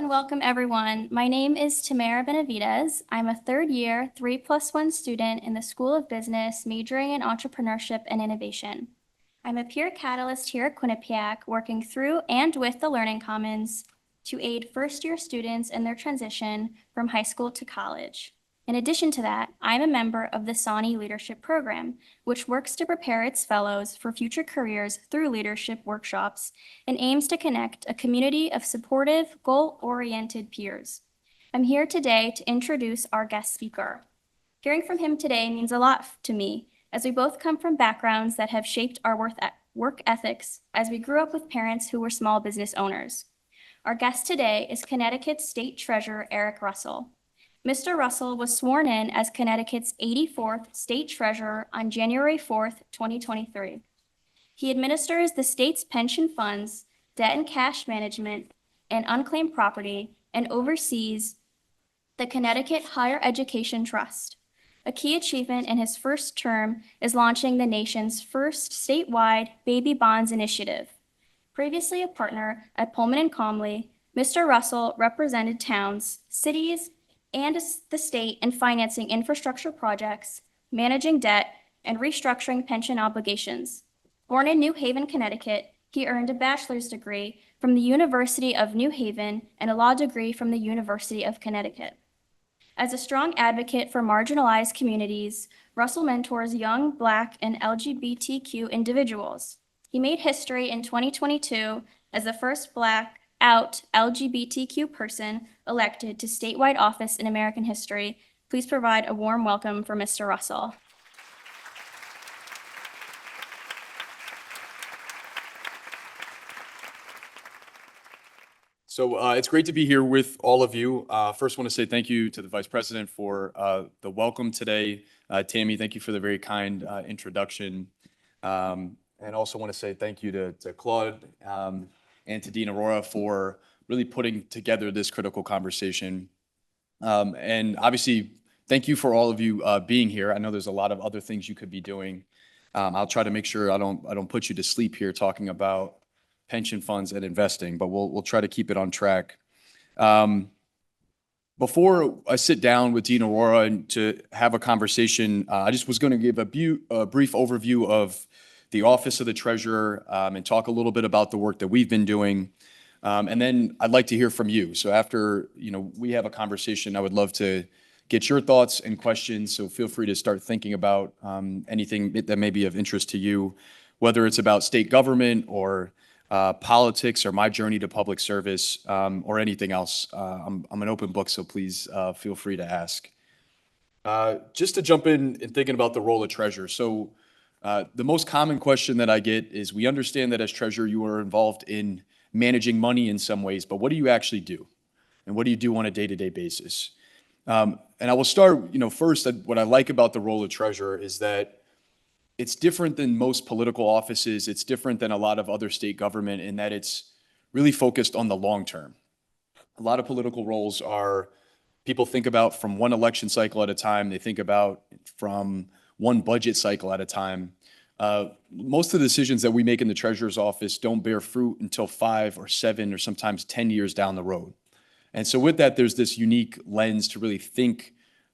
and welcome everyone. My name is Tamara Benavides. I'm a third year 3+1 student in the School of Business, majoring in entrepreneurship and innovation. I'm a peer catalyst here at Quinnipiac, working through and with the Learning Commons to aid first-year students in their transition from high school to college. In addition to that, I'm a member of the SANI Leadership Program, which works to prepare its fellows for future careers through leadership workshops and aims to connect a community of supportive, goal-oriented peers. I'm here today to introduce our guest speaker. Hearing from him today means a lot to me, as we both come from backgrounds that have shaped our work ethics as we grew up with parents who were small business owners. Our guest today is Connecticut's State Treasurer, Erick Russell. Mr. Russell was sworn in as Connecticut's 84th State Treasurer on January 4th, 2023. He administers the state's pension funds, debt and cash management, and unclaimed property, and oversees the Connecticut Higher Education Trust. A key achievement in his first term is launching the nation's first statewide baby bonds initiative. Previously a partner at Pullman & Comley, Mr. Russell represented towns, cities, and the state in financing infrastructure projects, managing debt, and restructuring pension obligations. Born in New Haven, Connecticut, he earned a bachelor's degree from the University of New Haven and a law degree from the University of Connecticut. As a strong advocate for marginalized communities, Russell mentors young Black and LGBTQ individuals. He made history in 2022 as the first Black out LGBTQ person elected to statewide office in American history. Please provide a warm welcome for Mr. Russell. So it's great to be here with all of you. First, want to say thank you to the Vice President for the welcome today. Tammy, thank you for the very kind introduction. And also want to say thank you to Claude and to Dean Aurora for really putting together this critical conversation. And obviously, thank you for all of you being here. I know there's a lot of other things you could be doing. I'll try to make sure I don't put you to sleep here talking about pension funds and investing, but we'll try to keep it on track. Before I sit down with Dean Aurora and to have a conversation, I just was going to give a brief overview of the Office of the Treasurer and talk a little bit about the work that we've been doing. And then I'd like to hear from you. So after we have a conversation, I would love to get your thoughts and questions. So feel free to start thinking about anything that may be of interest to you, whether it's about state government or politics or my journey to public service or anything else. I'm an open book, so please feel free to ask. Just to jump in and thinking about the role of treasurer. So the most common question that I get is, we understand that as treasurer, you are involved in managing money in some ways, but what do you actually do? And what do you do on a day-to-day basis? And I will start, first, what I like about the role of treasurer is that it's different than most political offices. It's different than a lot of other state government in that it's really focused on the long term. A lot of political roles are, people think about from one election cycle at a time. They think about from one budget cycle at a time. Most of the decisions that we make in the treasurer's office don't bear fruit until 5 or 7 or sometimes 10 years down the road. And so with that, there's this unique lens to really think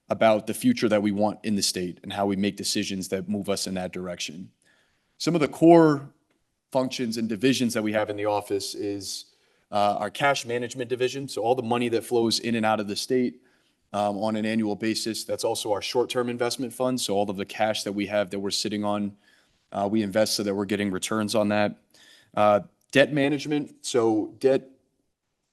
about the future that we want in the state and how we make decisions that move us in that direction. Some of the core functions and divisions that we have in the office is our cash management division. So all the money that flows in and out of the state on an annual basis. That's also our short-term investment fund. So all of the cash that we have that we're sitting on, we invest so that we're getting returns on that. Debt management. So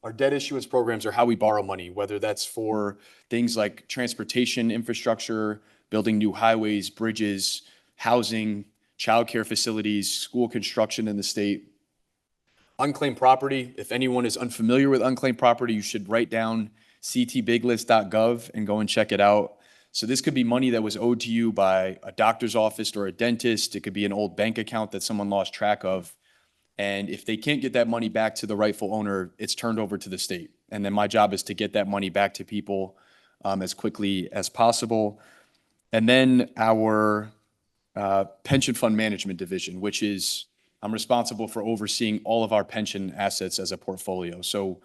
our debt issuance programs are how we borrow money, whether that's for things like transportation infrastructure, building new highways, bridges, housing, childcare facilities, school construction in the state. Unclaimed property. If anyone is unfamiliar with unclaimed property, you should write down ctbiglist.gov and go and check it out. So this could be money that was owed to you by a doctor's office or a dentist. It could be an old bank account that someone lost track of. And if they can't get that money back to the rightful owner, it's turned over to the state. And then my job is to get that money back to people as quickly as possible. And then our pension fund management division, which is, I'm responsible for overseeing all of our pension assets as a portfolio. So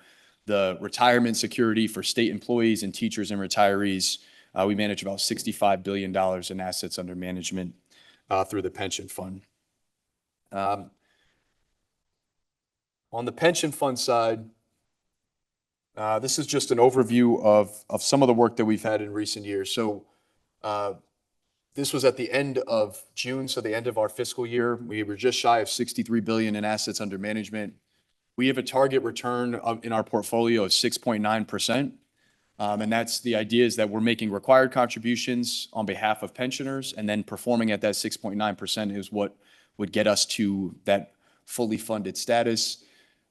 the retirement security for state employees and teachers and retirees. We manage about $65 billion in assets under management through the pension fund. On the pension fund side, this is just an overview of some of the work that we've had in recent years. So this was at the end of June, so the end of our fiscal year. We were just shy of $63 billion in assets under management. We have a target return in our portfolio of 6.9%. And that's the idea is that we're making required contributions on behalf of pensioners, and then performing at that 6.9% is what would get us to that fully funded status.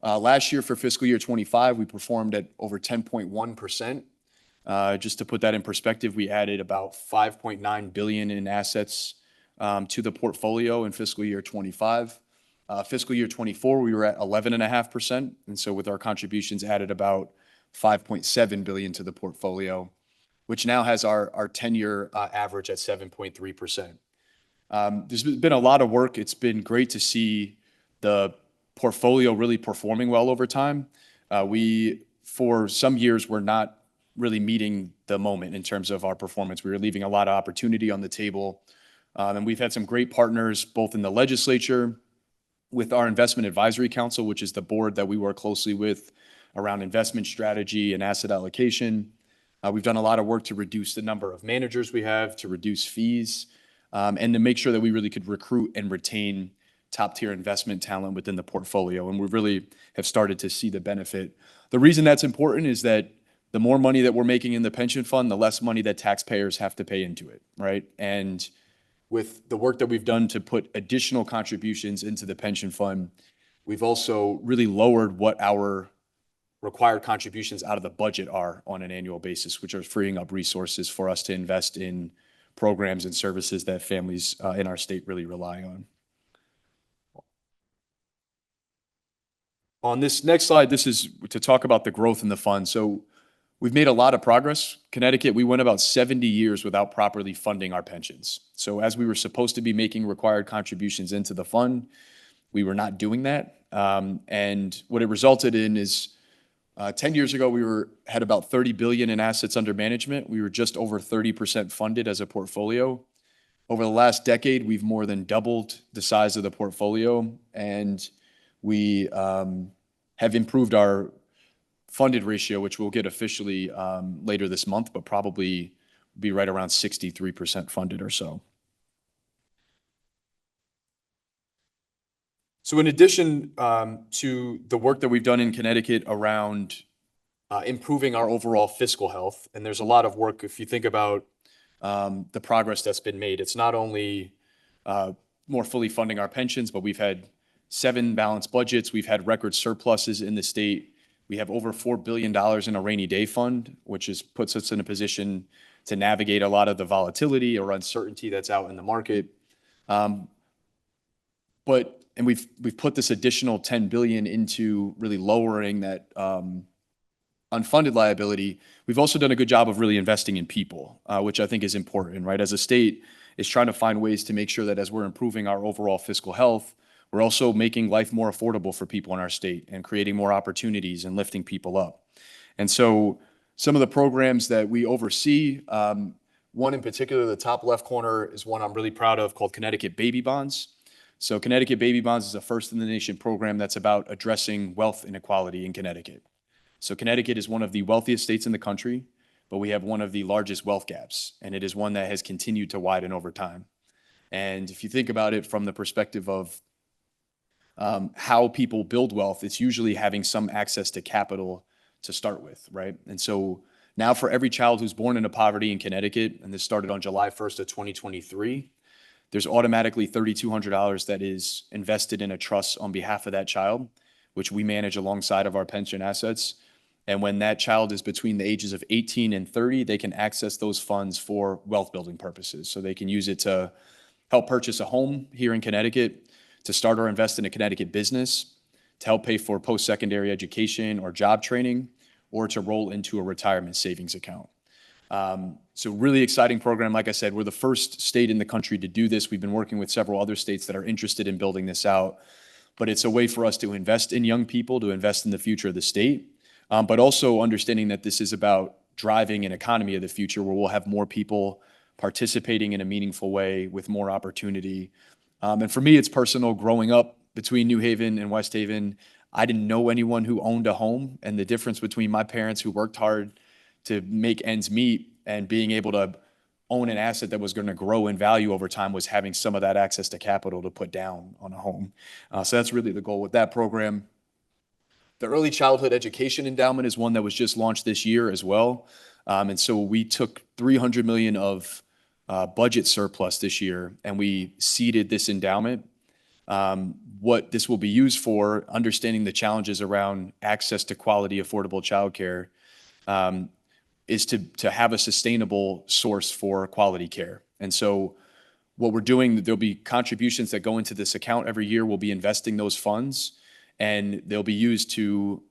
Last year for fiscal year 25, we performed at over 10.1%. Just to put that in perspective, we added about $5.9 billion in assets to the portfolio in fiscal year 25. Fiscal year 24, we were at 11.5%. And so with our contributions added about $5.7 billion to the portfolio, which now has our 10-year average at 7.3%. There's been a lot of work. It's been great to see the portfolio really performing well over time. We, for some years, were not really meeting the moment in terms of our performance. We were leaving a lot of opportunity on the table. And we've had some great partners, both in the legislature, with our Investment Advisory Council, which is the board that we work closely with around investment strategy and asset allocation. We've done a lot of work to reduce the number of managers we have, to reduce fees, and to make sure that we really could recruit and retain top-tier investment talent within the portfolio. And we really have started to see the benefit. The reason that's important is that the more money that we're making in the pension fund, the less money that taxpayers have to pay into it, right? And with the work that we've done to put additional contributions into the pension fund, we've also really lowered what our required contributions out of the budget are on an annual basis, which are freeing up resources for us to invest in programs and services that families in our state really rely on. On this next slide, this is to talk about the growth in the fund. So we've made a lot of progress. Connecticut, we went about 70 years without properly funding our pensions. So as we were supposed to be making required contributions into the fund, we were not doing that. And what it resulted in is 10 years ago, we had about 30 billion in assets under management. We were just over 30% funded as a portfolio. Over the last decade, we've more than doubled the size of the portfolio, and we have improved our funded ratio, which we'll get officially later this month, but probably be right around 63% funded or so. So in addition to the work that we've done in Connecticut around improving our overall fiscal health, and there's a lot of work if you think about the progress that's been made. It's not only more fully funding our pensions, but we've had 7 balanced budgets. We've had record surpluses in the state. We have over $4 billion in a rainy day fund, which puts us in a position to navigate a lot of the volatility or uncertainty that's out in the market. And we've put this additional $10 billion into really lowering that unfunded liability. We've also done a good job of really investing in people, which I think is important, right? As a state is trying to find ways to make sure that as we're improving our overall fiscal health, we're also making life more affordable for people in our state and creating more opportunities and lifting people up. And so some of the programs that we oversee, one in particular, the top left corner is one I'm really proud of called Connecticut Baby Bonds. So Connecticut Baby Bonds is a first in the nation program that's about addressing wealth inequality in Connecticut. So Connecticut is one of the wealthiest states in the country, but we have one of the largest wealth gaps, and it is one that has continued to widen over time. And if you think about it from the perspective of how people build wealth, it's usually having some access to capital to start with, right? And so now for every child who's born into poverty in Connecticut, and this started on July 1st of 2023, there's automatically $3,200 that is invested in a trust on behalf of that child, which we manage alongside of our pension assets. And when that child is between the ages of 18 and 30, they can access those funds for wealth building purposes. So they can use it to help purchase a home here in Connecticut, to start or invest in a Connecticut business, to help pay for post-secondary education or job training, or to roll into a retirement savings account. So really exciting program. Like I said, we're the first state in the country to do this. We've been working with several other states that are interested in building this out, but it's a way for us to invest in young people, to invest in the future of the state, but also understanding that this is about driving an economy of the future where we'll have more people participating in a meaningful way with more opportunity. And for me, it's personal. Growing up between New Haven and West Haven, I didn't know anyone who owned a home, and the difference between my parents who worked hard to make ends meet and being able to own an asset that was going to grow in value over time was having some of that access to capital to put down on a home. So that's really the goal with that program. The Early Childhood Education Endowment is one that was just launched this year as well. And so we took $300 million of budget surplus this year, and we seeded this endowment. What this will be used for, understanding the challenges around access to quality, affordable childcare, is to have a sustainable source for quality care. And so what we're doing, there'll be contributions that go into this account every year. We'll be investing those funds, and they'll be used to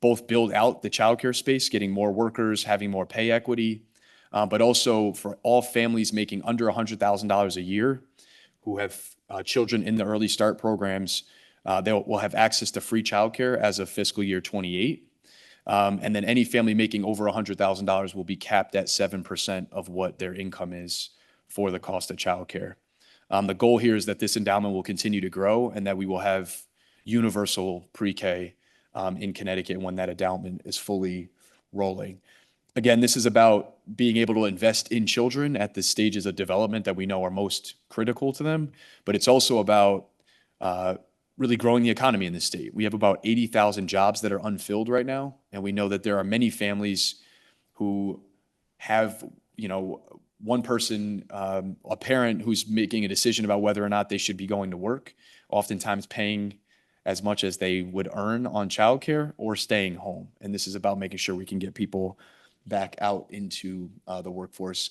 both build out the childcare space, getting more workers, having more pay equity, but also for all families making under $100,000 a year who have children in the Early Start programs, will have access to free childcare as of fiscal year 28. And then any family making over $100,000 will be capped at 7% of what their income is for the cost of childcare. The goal here is that this endowment will continue to grow and that we will have universal pre-K in Connecticut when that endowment is fully rolling. Again, this is about being able to invest in children at the stages of development that we know are most critical to them, but it's also about really growing the economy in the state. We have about 80,000 jobs that are unfilled right now, and we know that there are many families who have, one person, a parent who's making a decision about whether or not they should be going to work, oftentimes paying as much as they would earn on childcare or staying home. And this is about making sure we can get people back out into the workforce.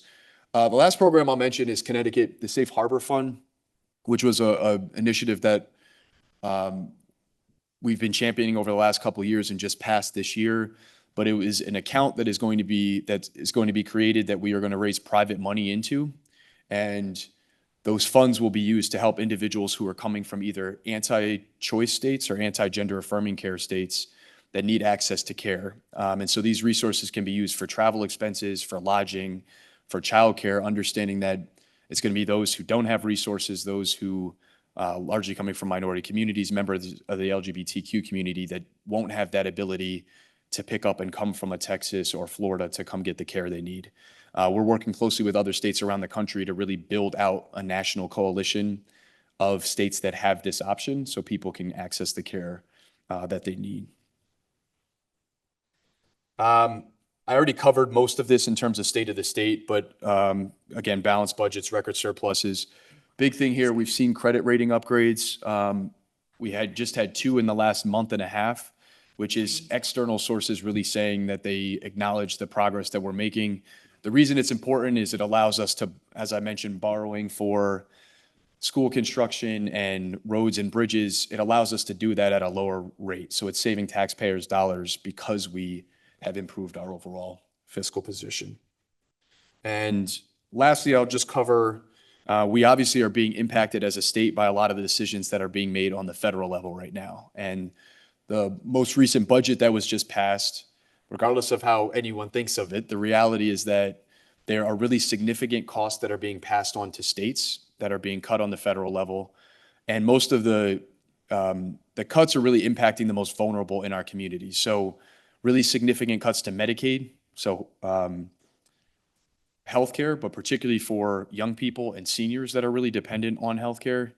The last program I'll mention is Connecticut, the Safe Harbor Fund, which was a initiative that we've been championing over the last couple of years and just passed this year. But it was an account that is going to be created that we are going to raise private money into, and those funds will be used to help individuals who are coming from either anti-choice states or anti-gender affirming care states that need access to care. And so these resources can be used for travel expenses, for lodging, for childcare, understanding that it's going to be those who don't have resources, those who largely coming from minority communities, members of the LGBTQ community that won't have that ability to pick up and come from a Texas or Florida to come get the care they need. We're working closely with other states around the country to really build out a national coalition of states that have this option so people can access the care that they need. I already covered most of this in terms of state of the state, but again, balanced budgets, record surpluses. Big thing here, we've seen credit rating upgrades. We just had 2 in the last month and a half, which is external sources really saying that they acknowledge the progress that we're making. The reason it's important is it allows us to, as I mentioned, borrowing for school construction and roads and bridges. It allows us to do that at a lower rate. So it's saving taxpayers dollars because we have improved our overall fiscal position. And lastly, I'll just cover, we obviously are being impacted as a state by a lot of the decisions that are being made on the federal level right now. And the most recent budget that was just passed, regardless of how anyone thinks of it, the reality is that there are really significant costs that are being passed on to states that are being cut on the federal level. And most of the cuts are really impacting the most vulnerable in our community. So really significant cuts to Medicaid, so healthcare, but particularly for young people and seniors that are really dependent on healthcare,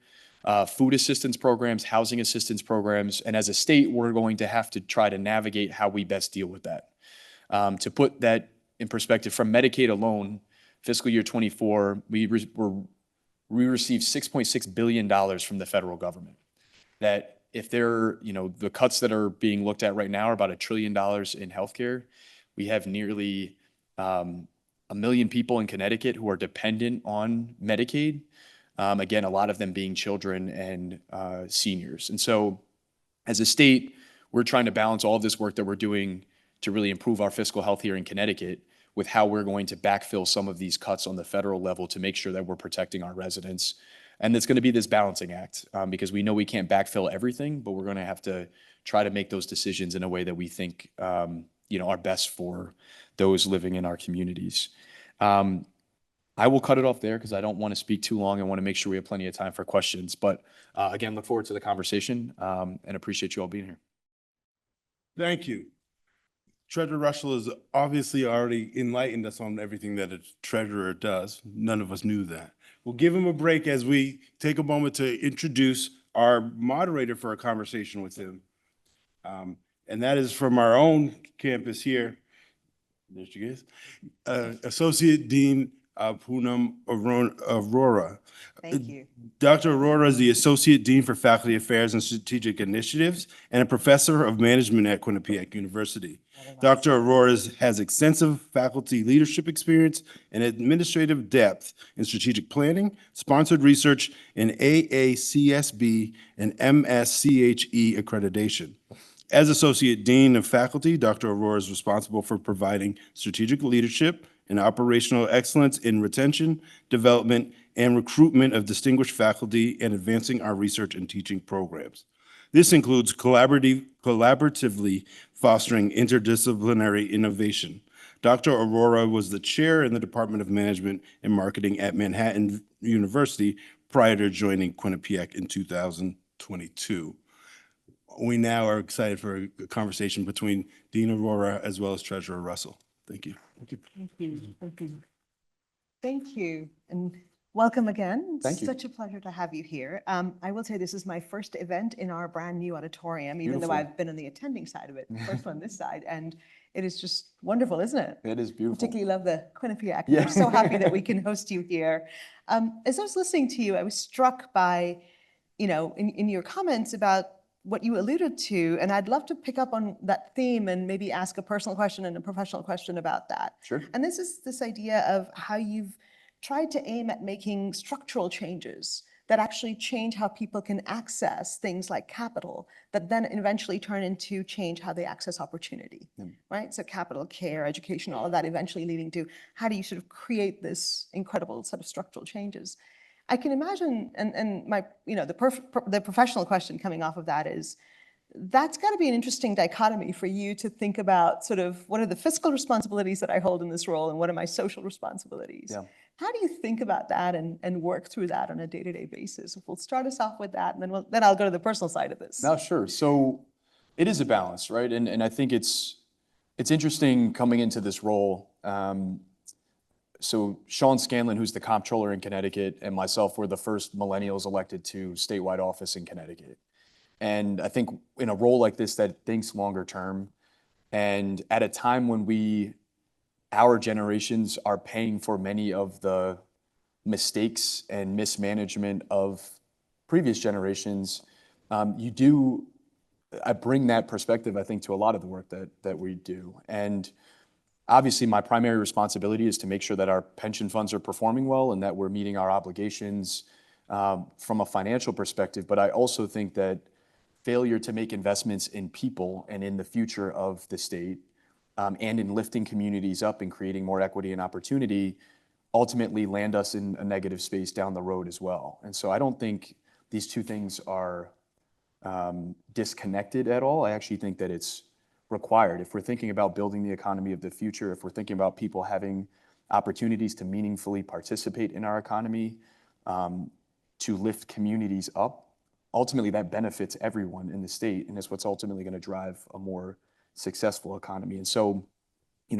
food assistance programs, housing assistance programs, and as a state, we're going to have to try to navigate how we best deal with that. To put that in perspective, from Medicaid alone, fiscal year 24, we received $6.6 billion from the federal government. That if they're, the cuts that are being looked at right now are about $1 trillion in healthcare. We have nearly 1 million people in Connecticut who are dependent on Medicaid. Again, a lot of them being children and seniors. And so as a state, we're trying to balance all of this work that we're doing to really improve our fiscal health here in Connecticut with how we're going to backfill some of these cuts on the federal level to make sure that we're protecting our residents. And it's going to be this balancing act because we know we can't backfill everything, but we're going to have to try to make those decisions in a way that we think, are best for those living in our communities. I will cut it off there because I don't want to speak too long. I want to make sure we have plenty of time for questions. But again, look forward to the conversation and appreciate you all being here. Thank you. Treasurer Russell has obviously already enlightened us on everything that a treasurer does. None of us knew that. We'll give him a break as we take a moment to introduce our moderator for a conversation with him. And that is from our own campus here. There she is. Associate Dean Poonam Arora. Thank you. Dr. Arora is the Associate Dean for Faculty Affairs and Strategic Initiatives and a Professor of Management at Quinnipiac University. Dr. Arora has extensive faculty leadership experience and administrative depth in strategic planning, sponsored research, and AACSB and MSCHE accreditation. As Associate Dean of Faculty, Dr. Arora is responsible for providing strategic leadership and operational excellence in retention, development, and recruitment of distinguished faculty and advancing our research and teaching programs. This includes collaboratively fostering interdisciplinary innovation. Dr. Arora was the chair in the Department of Management and Marketing at Manhattan University prior to joining Quinnipiac in 2022. We now are excited for a conversation between Dean Arora as well as Treasurer Russell. Thank you. Thank you. Thank you. Thank you. Thank you. And welcome again. Thank you. Such a pleasure to have you here. I will say this is my first event in our brand new auditorium, even though Beautiful. I've been on the attending side of it, first on this side. And it is just wonderful, isn't it? It is beautiful. Particularly love the Quinnipiac. Yeah. We're so happy that we can host you here. As I was listening to you, I was struck by, in your comments about what you alluded to, and I'd love to pick up on that theme and maybe ask a personal question and a professional question about that. Sure. And this is this idea of how you've tried to aim at making structural changes that actually change how people can access things like capital, that then eventually turn into change how they access opportunity, right? So capital, care, education, all of that eventually leading to how do you sort of create this incredible set of structural changes. I can imagine, and my, the professional question coming off of that is, that's got to be an interesting dichotomy for you to think about sort of what are the fiscal responsibilities that I hold in this role and what are my social responsibilities? Yeah. How do you think about that and work through that on a day-to-day basis? If we'll start us off with that, and then I'll go to the personal side of this. No, sure. So it is a balance, right? And I think it's interesting coming into this role. So Sean Scanlon, who's the comptroller in Connecticut, and myself were the first millennials elected to statewide office in Connecticut. And I think in a role like this that thinks longer term, and at a time when our generations are paying for many of the mistakes and mismanagement of previous generations, I bring that perspective, I think, to a lot of the work that we do. And obviously, my primary responsibility is to make sure that our pension funds are performing well and that we're meeting our obligations from a financial perspective. But I also think that failure to make investments in people and in the future of the state and in lifting communities up and creating more equity and opportunity ultimately land us in a negative space down the road as well. And so I don't think these two things are disconnected at all. I actually think that it's required. If we're thinking about building the economy of the future, if we're thinking about people having opportunities to meaningfully participate in our economy, to lift communities up, ultimately that benefits everyone in the state, and it's what's ultimately going to drive a more successful economy. And so,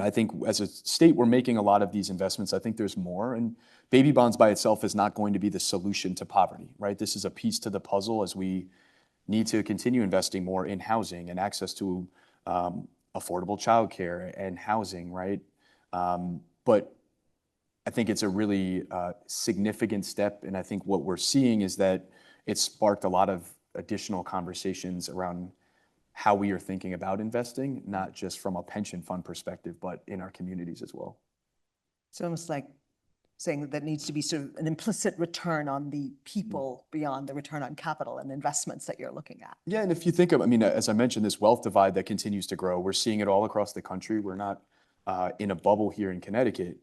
I think as a state, we're making a lot of these investments. I think there's more, and baby bonds by itself is not going to be the solution to poverty, right? This is a piece to the puzzle as we need to continue investing more in housing and access to affordable childcare and housing, right? But I think it's a really significant step, and I think what we're seeing is that it's sparked a lot of additional conversations around how we are thinking about investing, not just from a pension fund perspective, but in our communities as well. It's almost like saying that there needs to be sort of an implicit return on the people beyond the return on capital and investments that you're looking at. Yeah, and if you think of, as I mentioned, this wealth divide that continues to grow, we're seeing it all across the country. We're not in a bubble here in Connecticut.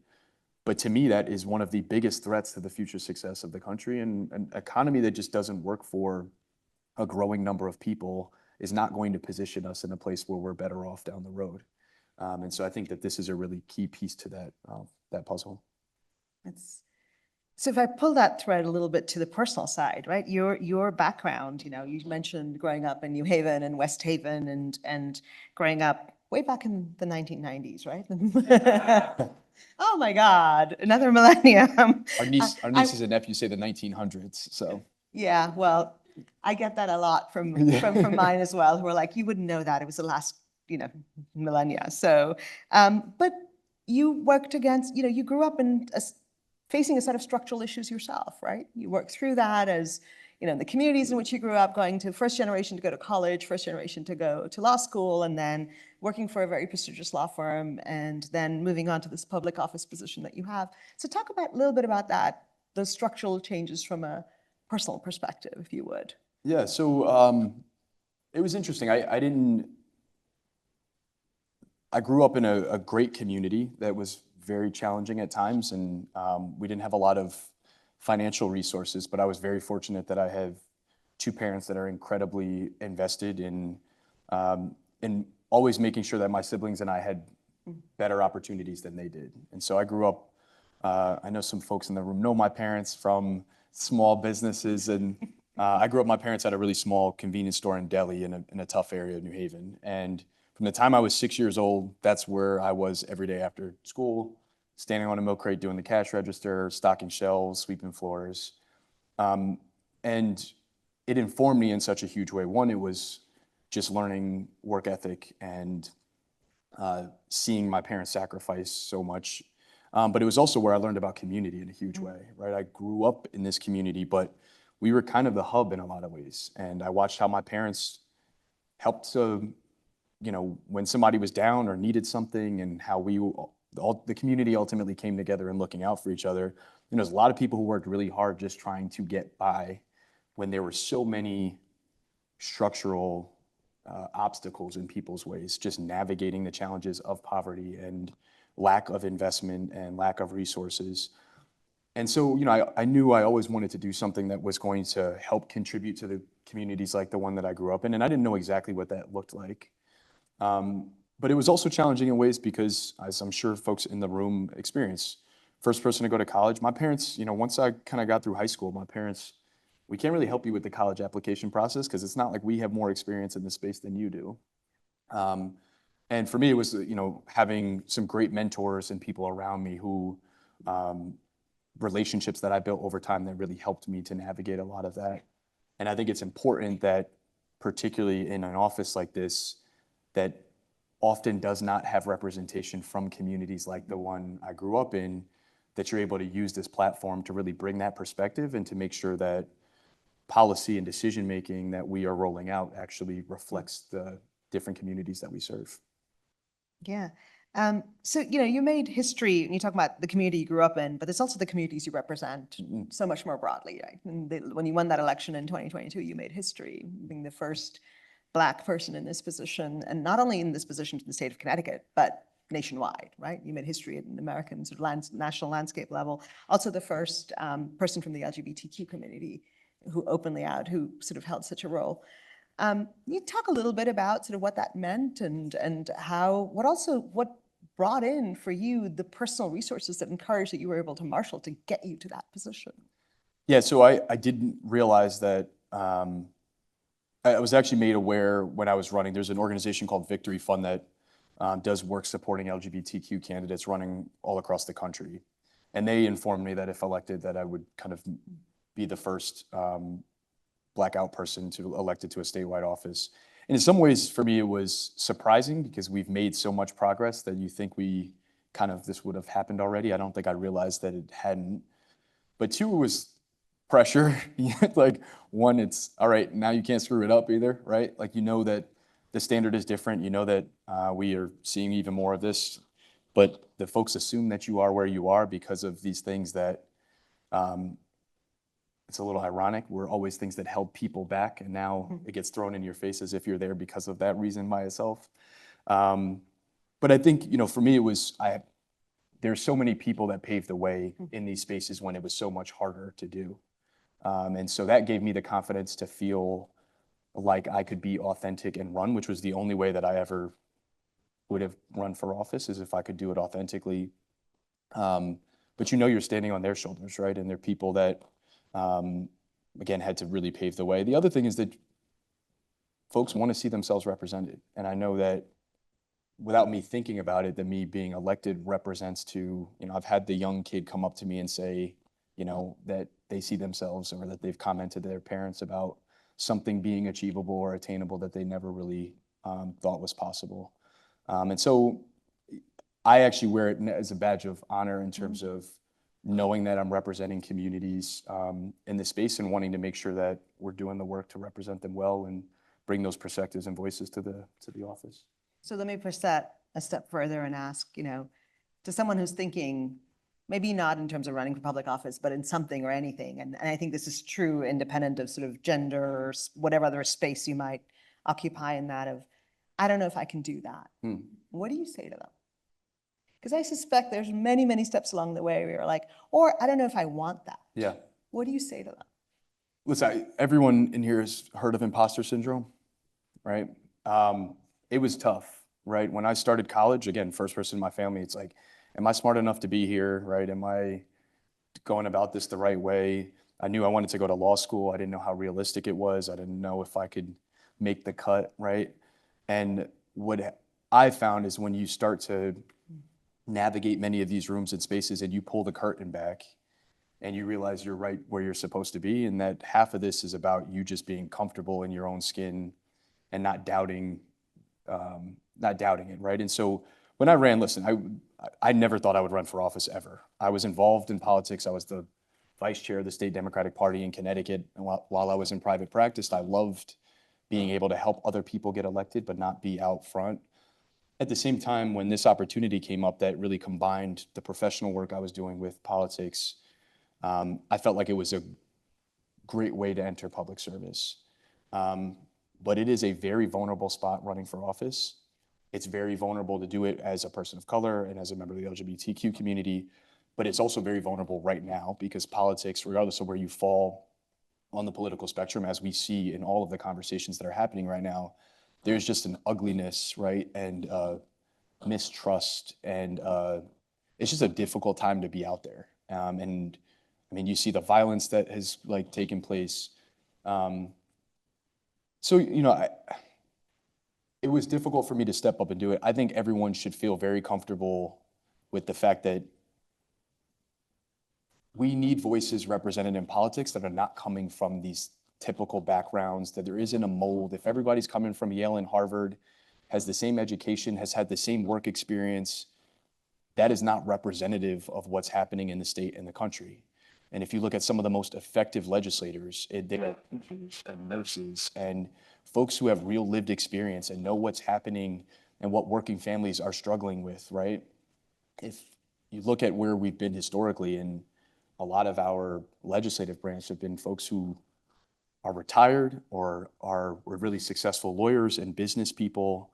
But to me, that is one of the biggest threats to the future success of the country. And an economy that just doesn't work for a growing number of people is not going to position us in a place where we're better off down the road. And so I think that this is a really key piece to that puzzle. So if I pull that thread a little bit to the personal side, right? Your background, you mentioned growing up in New Haven and West Haven and growing up way back in the 1990s, right? Oh my God, another millennium. Our nieces and nephews say the 1900s, so. Yeah, well, I get that a lot from mine as well, who are like, you wouldn't know that, it was the last, millennia. So, but you worked against, you grew up facing a set of structural issues yourself, right? You worked through that as, the communities in which you grew up, going to first generation to go to college, first generation to go to law school, and then working for a very prestigious law firm, and then moving on to this public office position that you have. So talk a little bit about that, those structural changes from a personal perspective, if you would. Yeah, so it was interesting. I grew up in a great community that was very challenging at times, and we didn't have a lot of financial resources, but I was very fortunate that I have two parents that are incredibly invested in always making sure that my siblings and I had better opportunities than they did. And so I grew up, I know some folks in the room know my parents from small businesses, and I grew up, my parents had a really small convenience store in Delhi in a tough area of New Haven. And from the time I was 6 years old, that's where I was every day after school, standing on a milk crate, doing the cash register, stocking shelves, sweeping floors. And it informed me in such a huge way. One, it was just learning work ethic and seeing my parents sacrifice so much. But it was also where I learned about community in a huge way, right? I grew up in this community, but we were kind of the hub in a lot of ways. And I watched how my parents helped to, when somebody was down or needed something, and how the community ultimately came together and looking out for each other. There's a lot of people who worked really hard just trying to get by when there were so many structural obstacles in people's ways, just navigating the challenges of poverty and lack of investment and lack of resources. And so, I knew I always wanted to do something that was going to help contribute to the communities like the one that I grew up in. And I didn't know exactly what that looked like. But it was also challenging in ways because, as I'm sure folks in the room experience, first person to go to college, my parents, once I kind of got through high school, my parents, we can't really help you with the college application process because it's not like we have more experience in this space than you do. And for me, it was, having some great mentors and people around me who, relationships that I built over time that really helped me to navigate a lot of that. And I think it's important that, particularly in an office like this, that often does not have representation from communities like the one I grew up in, that you're able to use this platform to really bring that perspective and to make sure that policy and decision-making that we are rolling out actually reflects the different communities that we serve. Yeah. So, you made history when you talk about the community you grew up in, but there's also the communities you represent so much more broadly, right? And when you won that election in 2022, you made history, being the first Black person in this position, and not only in this position to the state of Connecticut, but nationwide, right? You made history at an American sort of national landscape level. Also the first person from the LGBTQ community who sort of held such a role. You talk a little bit about sort of what that meant and what brought in for you the personal resources that encouraged that you were able to marshal to get you to that position. Yeah, so I didn't realize that. I was actually made aware when I was running. There's an organization called Victory Fund that does work supporting LGBTQ candidates running all across the country. And they informed me that if elected, that I would kind of be the first Blackout person elected to a statewide office. And in some ways, for me, it was surprising because we've made so much progress that you think this would have happened already. I don't think I realized that it hadn't. But two, it was pressure. Like, one, it's all right, now you can't screw it up either, right? Like, that the standard is different, that we are seeing even more of this, but the folks assume that you are where you are because of these things that, it's a little ironic, were always things that held people back, and now it gets thrown in your face as if you're there because of that reason by itself. But I think, for me, it was, there's so many people that paved the way in these spaces when it was so much harder to do. And so that gave me the confidence to feel like I could be authentic and run, which was the only way that I ever would have run for office, is if I could do it authentically. But you're standing on their shoulders, right? And they're people that, again, had to really pave the way. The other thing is that folks want to see themselves represented. And I know that without me thinking about it, that me being elected represents to, I've had the young kid come up to me and say, that they see themselves, or that they've commented to their parents about something being achievable or attainable that they never really thought was possible. And so I actually wear it as a badge of honor in terms of knowing that I'm representing communities in this space and wanting to make sure that we're doing the work to represent them well and bring those perspectives and voices to the office. So let me push that a step further and ask, to someone who's thinking, maybe not in terms of running for public office, but in something or anything. And I think this is true independent of sort of gender or whatever other space you might occupy in that of, I don't know if I can do that. What do you say to them? Because I suspect there's many, many steps along the way where you're like, or I don't know if I want that. Yeah. What do you say to them? Listen, everyone in here has heard of imposter syndrome, right? It was tough, right? When I started college, again, first person in my family, it's like, am I smart enough to be here, right? Am I going about this the right way? I knew I wanted to go to law school. I didn't know how realistic it was. I didn't know if I could make the cut, right? And what I found is when you start to navigate many of these rooms and spaces and you pull the curtain back and you realize you're right where you're supposed to be, and that half of this is about you just being comfortable in your own skin and not doubting it, right? And so when I ran, listen, I never thought I would run for office ever. I was involved in politics. I was the vice chair of the state Democratic Party in Connecticut. And while I was in private practice, I loved being able to help other people get elected, but not be out front. At the same time, when this opportunity came up that really combined the professional work I was doing with politics, I felt like it was a great way to enter public service. But it is a very vulnerable spot running for office. It's very vulnerable to do it as a person of color and as a member of the LGBTQ community, but it's also very vulnerable right now because politics, regardless of where you fall on the political spectrum, as we see in all of the conversations that are happening right now, there's just an ugliness, right, and mistrust, and it's just a difficult time to be out there. And I mean, you see the violence that has taken place. So, it was difficult for me to step up and do it. I think everyone should feel very comfortable with the fact that we need voices represented in politics that are not coming from these typical backgrounds, that there isn't a mold. If everybody's coming from Yale and Harvard, has the same education, has had the same work experience, that is not representative of what's happening in the state and the country. And if you look at some of the most effective legislators, they're teachers and nurses and folks who have real lived experience and know what's happening and what working families are struggling with, right? If you look at where we've been historically, and a lot of our legislative branch have been folks who are retired or were really successful lawyers and business people,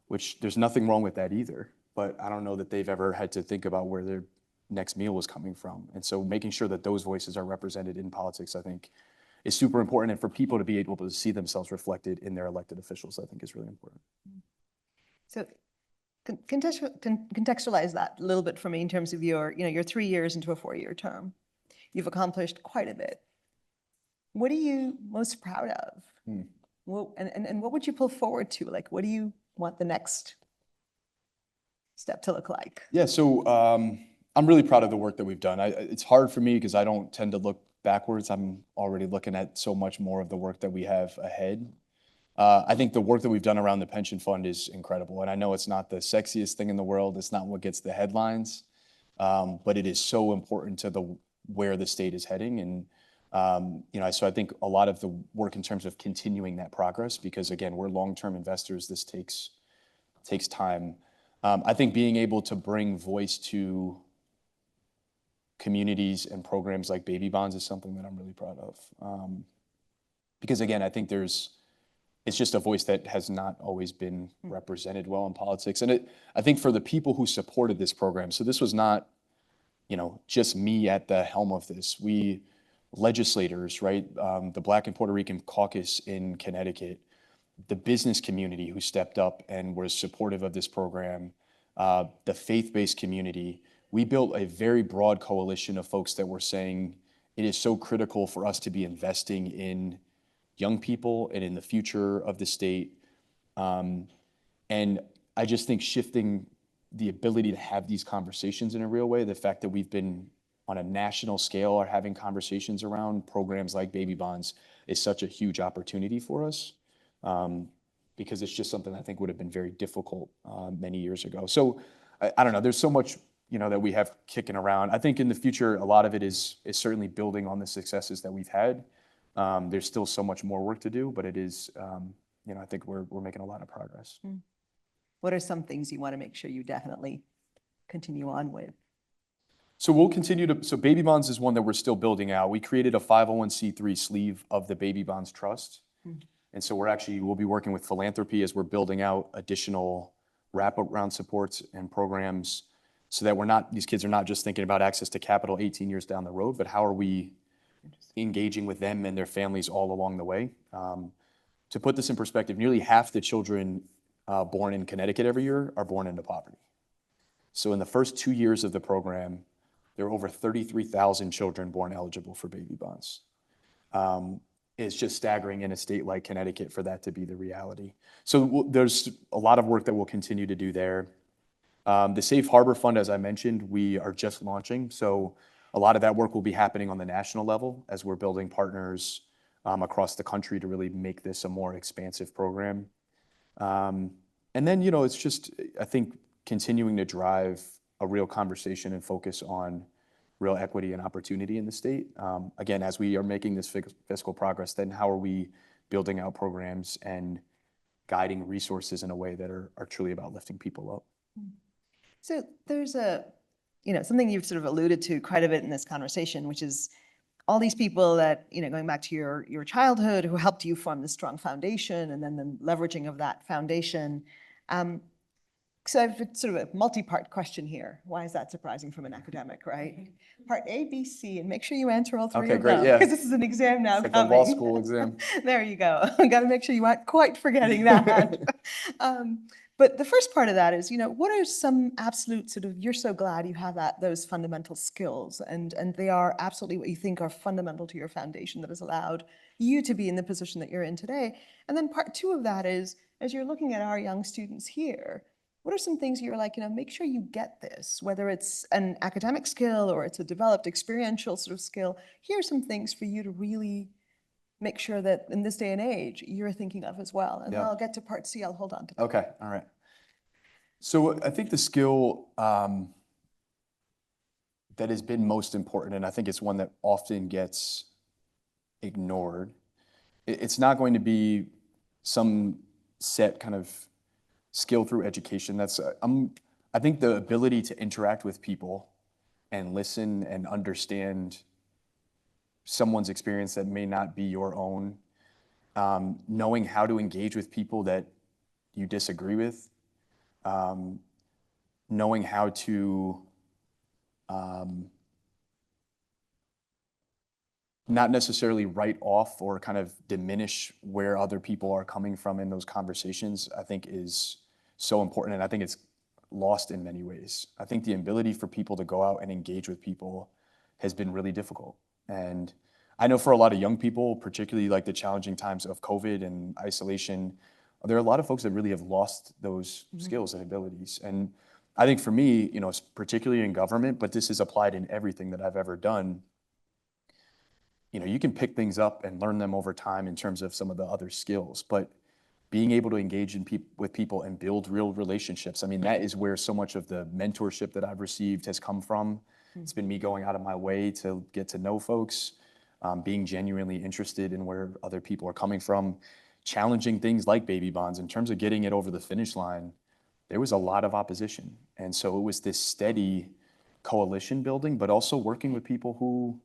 which there's nothing wrong with that either. But I don't know that they've ever had to think about where their next meal was coming from. And so making sure that those voices are represented in politics, I think, is super important. And for people to be able to see themselves reflected in their elected officials, I think is really important. So contextualize that a little bit for me in terms of you're 3 years into a 4-year term. You've accomplished quite a bit. What are you most proud of? Well, and what would you pull forward to? What do you want the next step to look like? Yeah, so I'm really proud of the work that we've done. It's hard for me because I don't tend to look backwards. I'm already looking at so much more of the work that we have ahead. I think the work that we've done around the pension fund is incredible. And I know it's not the sexiest thing in the world. It's not what gets the headlines, but it is so important to where the state is heading. And so I think a lot of the work in terms of continuing that progress, because again, we're long-term investors, this takes time. I think being able to bring voice to communities and programs like baby bonds is something that I'm really proud of. Because again, I think it's just a voice that has not always been represented well in politics. And I think for the people who supported this program, so this was not just me at the helm of this. We legislators, right? The Black and Puerto Rican Caucus in Connecticut, the business community who stepped up and was supportive of this program, the faith-based community. We built a very broad coalition of folks that were saying it is so critical for us to be investing in young people and in the future of the state. And I just think shifting the ability to have these conversations in a real way, the fact that we've been on a national scale are having conversations around programs like baby bonds is such a huge opportunity for us, because it's just something I think would have been very difficult many years ago. So I don't know, there's so much that we have kicking around. I think in the future, a lot of it is certainly building on the successes that we've had. There's still so much more work to do, but it is, I think we're making a lot of progress. What are some things you want to make sure you definitely continue on with? So we'll continue so Baby Bonds is one that we're still building out. We created a 501c3 sleeve of the Baby Bonds Trust. And so we'll be working with philanthropy as we're building out additional wraparound supports and programs so that these kids are not just thinking about access to capital 18 years down the road, but how are we engaging with them and their families all along the way. To put this in perspective, nearly half the children born in Connecticut every year are born into poverty. So in the first 2 years of the program, there are over 33,000 children born eligible for baby bonds. It's just staggering in a state like Connecticut for that to be the reality. So there's a lot of work that we'll continue to do there. The Safe Harbor Fund, as I mentioned, we are just launching. So a lot of that work will be happening on the national level as we're building partners across the country to really make this a more expansive program. And then, it's just, I think, continuing to drive a real conversation and focus on real equity and opportunity in the state. Again, as we are making this fiscal progress, then how are we building out programs and guiding resources in a way that are truly about lifting people up? So there's something you've sort of alluded to quite a bit in this conversation, which is all these people that, going back to your childhood who helped you form this strong foundation and then the leveraging of that foundation. So I've sort of a multi-part question here. Why is that surprising from an academic, right? Part A, B, C, and make sure you answer all three Okay, of great, them. yeah. Because this is an exam now It's like coming. a law school exam. There you go. Got to make sure you aren't quite forgetting that. But the first part of that is, what are some absolute you're so glad you have those fundamental skills and they are absolutely what you think are fundamental to your foundation that has allowed you to be in the position that you're in today. And then part two of that is, as you're looking at our young students here, what are some things you're like, make sure you get this, whether it's an academic skill or it's a developed experiential sort of skill. Here are some things for you to really make sure that in this day and age, you're thinking of as well. And then I'll get to part C, I'll hold on to that. Okay, all right. So I think the skill that has been most important, and I think it's one that often gets ignored, it's not going to be some set kind of skill through education. I think the ability to interact with people and listen and understand someone's experience that may not be your own, knowing how to engage with people that you disagree with, knowing how to not necessarily write off or kind of diminish where other people are coming from in those conversations, I think is so important. And I think it's lost in many ways. I think the ability for people to go out and engage with people has been really difficult. And I know for a lot of young people, particularly like the challenging times of COVID and isolation, there are a lot of folks that really have lost those skills and abilities. And I think for me, particularly in government, but this is applied in everything that I've ever done, you can pick things up and learn them over time in terms of some of the other skills, but being able to engage with people and build real relationships, I mean, that is where so much of the mentorship that I've received has come from. It's been me going out of my way to get to know folks, being genuinely interested in where other people are coming from, challenging things like baby bonds. In terms of getting it over the finish line, there was a lot of opposition. And so it was this steady coalition building, but also working with people who,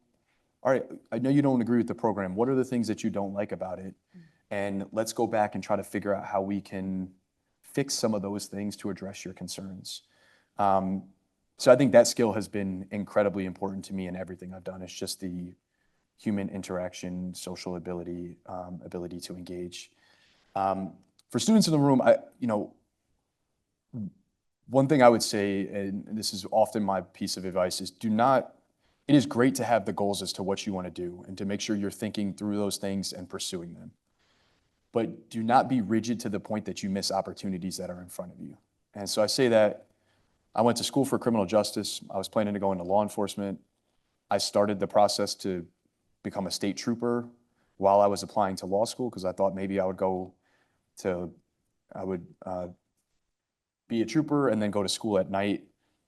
all right, I know you don't agree with the program. What are the things that you don't like about it? And let's go back and try to figure out how we can fix some of those things to address your concerns. So I think that skill has been incredibly important to me in everything I've done. It's just the human interaction, social ability, ability to engage. For students in the room, one thing I would say, and this is often my piece of advice, is it is great to have the goals as to what you want to do and to make sure you're thinking through those things and pursuing them. But do not be rigid to the point that you miss opportunities that are in front of you. And so I say that I went to school for criminal justice. I was planning to go into law enforcement. I started the process to become a state trooper while I was applying to law school because I thought maybe I would be a trooper and then go to school at night.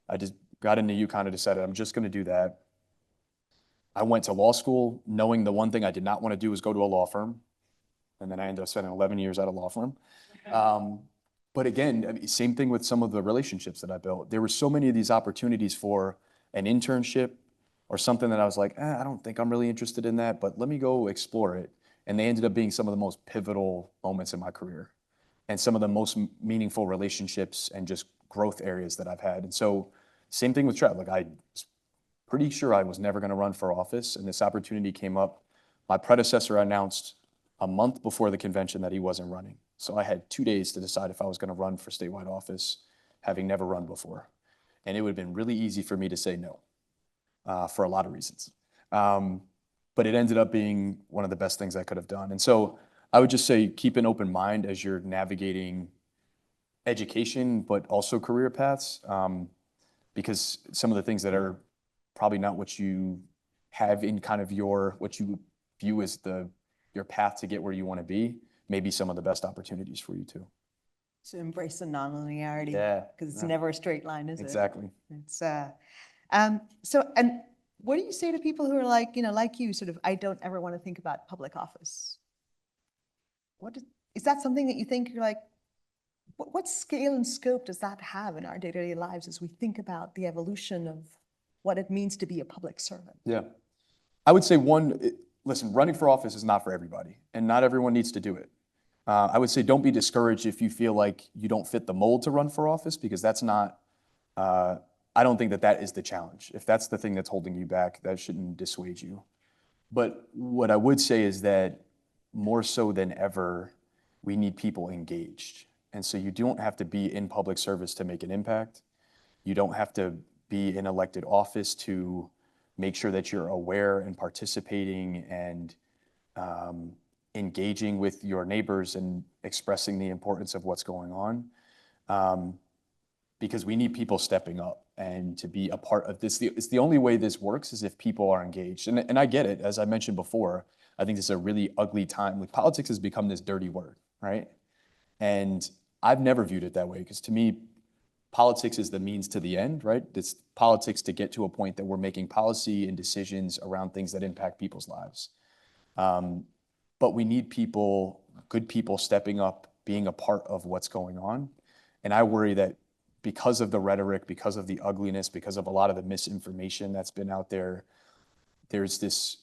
I just got into UConn and decided I'm just going to do that. I went to law school knowing the one thing I did not want to do was go to a law firm. And then I ended up spending 11 years at a law firm. But again, I mean, same thing with some of the relationships that I built. There were so many of these opportunities for an internship or something that I was like, I don't think I'm really interested in that, but let me go explore it. And they ended up being some of the most pivotal moments in my career and some of the most meaningful relationships and just growth areas that I've had. And so same thing with Trev. Like I was pretty sure I was never going to run for office, and this opportunity came up. My predecessor announced a month before the convention that he wasn't running. So I had 2 days to decide if I was going to run for statewide office, having never run before. And it would have been really easy for me to say no for a lot of reasons. But it ended up being one of the best things I could have done. And so I would just say keep an open mind as you're navigating education, but also career paths, because some of the things that are probably not what you have in kind of what you view as your path to get where you want to be, may be some of the best opportunities for you too. So embrace the nonlinearity. Yeah. Because it's never a straight line, is it? Exactly. It's, and what do you say to people who are like, like you, sort of, I don't ever want to think about public office? Is that something that you think you're like, what scale and scope does that have in our day-to-day lives as we think about the evolution of what it means to be a public servant? Yeah. I would say listen, running for office is not for everybody, and not everyone needs to do it. I would say don't be discouraged if you feel like you don't fit the mold to run for office, because that's not, I don't think that is the challenge. If that's the thing that's holding you back, that shouldn't dissuade you. But what I would say is that more so than ever, we need people engaged. And so you don't have to be in public service to make an impact. You don't have to be in elected office to make sure that you're aware and participating and engaging with your neighbors and expressing the importance of what's going on. Because we need people stepping up and to be a part of this. It's the only way this works is if people are engaged. And I get it, as I mentioned before, I think this is a really ugly time. Like politics has become this dirty word, right? And I've never viewed it that way, because to me, politics is the means to the end, right? It's politics to get to a point that we're making policy and decisions around things that impact people's lives. But we need people, good people stepping up, being a part of what's going on. And I worry that because of the rhetoric, because of the ugliness, because of a lot of the misinformation that's been out there, there's this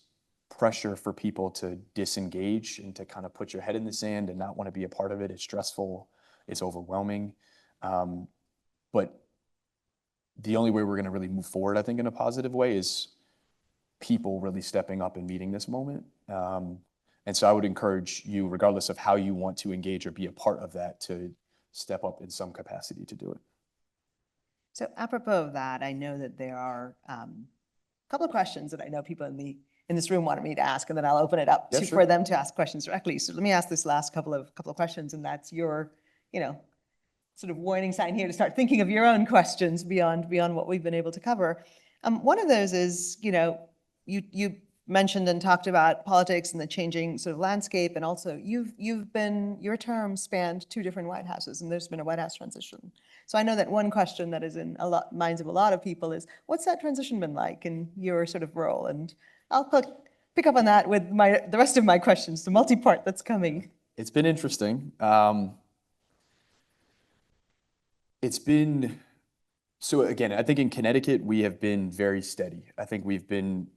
pressure for people to disengage and to kind of put your head in the sand and not want to be a part of it. It's stressful, it's overwhelming. But the only way we're going to really move forward, I think, in a positive way is people really stepping up and meeting this moment. And so I would encourage you, regardless of how you want to engage or be a part of that, to step up in some capacity to do it. So apropos of that, I know that there are a couple of questions that I know people in this room wanted me to ask, and then I'll open it up for them to ask questions directly. So let me ask this last couple of questions, and that's your, sort of warning sign here to start thinking of your own questions beyond what we've been able to cover. One of those is, you mentioned and talked about politics and the changing sort of landscape, and also your term spanned 2 different White Houses, and there's been a White House transition. So I know that one question that is in minds of a lot of people is, what's that transition been like in your sort of role? And I'll pick up on that with the rest of my questions, the multi-part that's coming. It's been interesting. So again, I think in Connecticut, we have been very steady. I think we've been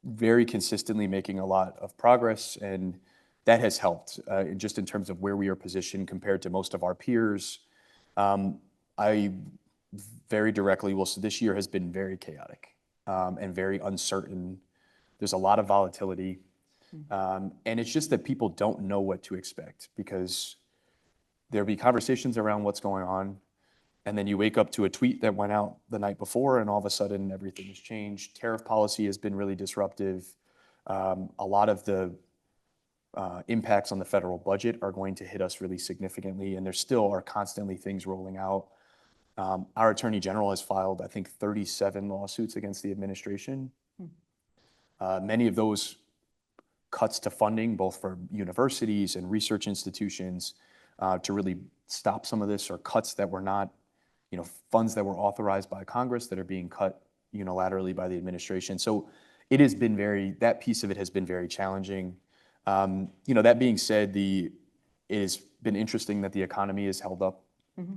very consistently making a lot of progress, and that has helped just in terms of where we are positioned compared to most of our peers. I very directly, well, so this year has been very chaotic and very uncertain. There's a lot of volatility. And it's just that people don't know what to expect because there'll be conversations around what's going on. And then you wake up to a tweet that went out the night before and all of a sudden everything has changed. Tariff policy has been really disruptive. A lot of the impacts on the federal budget are going to hit us really significantly, and there still are constantly things rolling out. Our Attorney General has filed, I think, 37 lawsuits against the administration. Many of those cuts to funding, both for universities and research institutions, to really stop some of this, or cuts that were not, funds that were authorized by Congress that are being cut unilaterally by the administration. So it has been that piece of it has been very challenging. That being said, it has been interesting that the economy has held up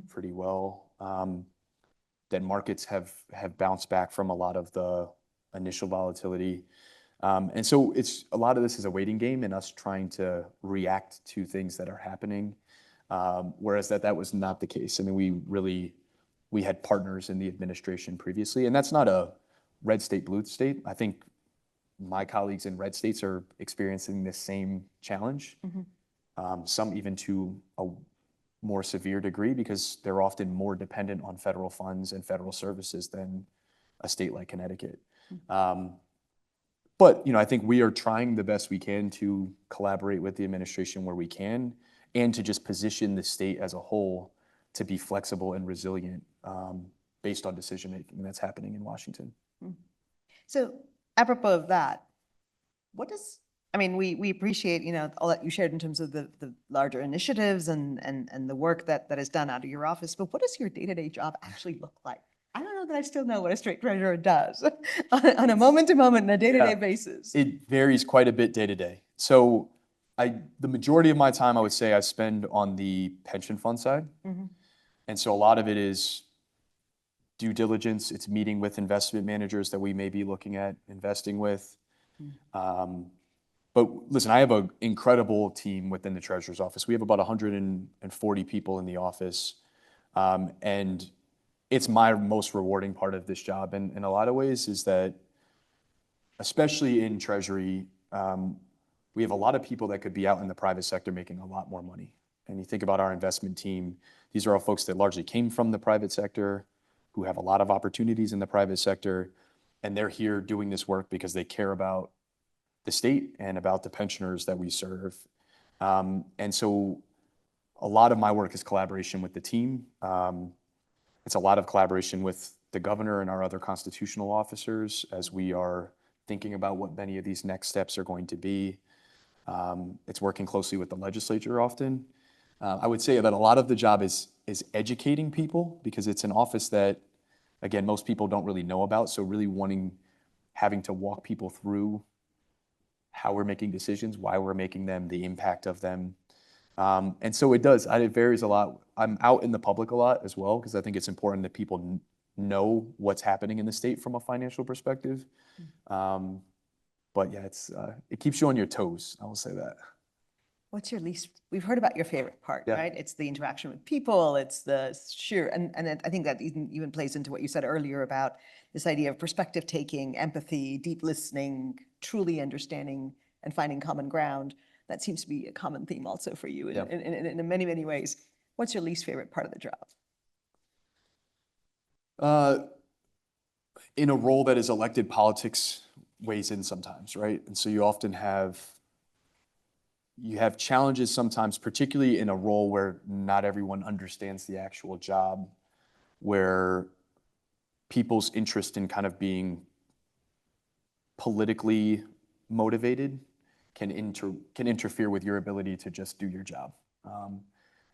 pretty well, that markets have bounced back from a lot of the initial volatility. And so a lot of this is a waiting game and us trying to react to things that are happening, whereas that was not the case. I mean, we had partners in the administration previously, and that's not a red state, blue state. I think my colleagues in red states are experiencing this same challenge, some even to a more severe degree because they're often more dependent on federal funds and federal services than a state like Connecticut. But I think we are trying the best we can to collaborate with the administration where we can, and to just position the state as a whole to be flexible and resilient based on decision making that's happening in Washington. So apropos of that, we appreciate, all that you shared in terms of the larger initiatives and the work that is done out of your office, but what does your day-to-day job actually look like? I don't know that I still know what a state treasurer does on a moment-to-moment and a day-to-day basis. It varies quite a bit day to day. So the majority of my time, I would say, I spend on the pension fund side. And so a lot of it is due diligence. It's meeting with investment managers that we may be looking at investing with. But listen, I have an incredible team within the treasurer's office. We have about 140 people in the office. And it's my most rewarding part of this job. And in a lot of ways is that, especially in Treasury, we have a lot of people that could be out in the private sector making a lot more money. And you think about our investment team, these are all folks that largely came from the private sector, who have a lot of opportunities in the private sector, and they're here doing this work because they care about the state and about the pensioners that we serve. And so a lot of my work is collaboration with the team. It's a lot of collaboration with the governor and our other constitutional officers as we are thinking about what many of these next steps are going to be. It's working closely with the legislature often. I would say that a lot of the job is educating people, because it's an office that, again, most people don't really know about. So really having to walk people through how we're making decisions, why we're making them, the impact of them. And so it varies a lot. I'm out in the public a lot as well, because I think it's important that people know what's happening in the state from a financial perspective. But yeah, it keeps you on your toes, I will say that. We've heard about your favorite part, Yeah. right? It's the interaction with people, it's the and I think that even plays into what you said earlier about this idea of perspective taking, empathy, deep listening, truly understanding and finding common ground. That seems to be a common theme also for you in many, many ways. What's your least favorite part of the job? In a role that is elected, politics weighs in sometimes, right? And so you often have challenges sometimes, particularly in a role where not everyone understands the actual job, where people's interest in kind of being politically motivated can interfere with your ability to just do your job.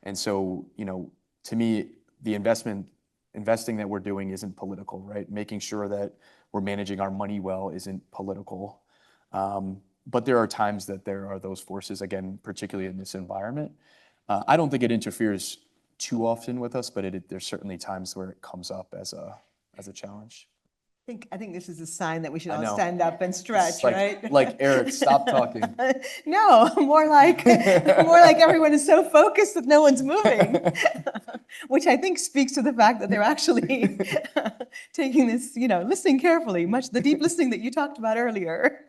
And so, to me, the investing that we're doing isn't political, right? Making sure that we're managing our money well isn't political. But there are times that there are those forces, again, particularly in this environment. I don't think it interferes too often with us, but there's certainly times where it comes up as a challenge. I think this is a sign that we should I all know. stand up and stretch, right? Like, Eric, stop talking. No, more like everyone is so focused that no one's moving. which I think speaks to the fact that they're actually taking this, listening carefully, much the deep listening that you talked about earlier.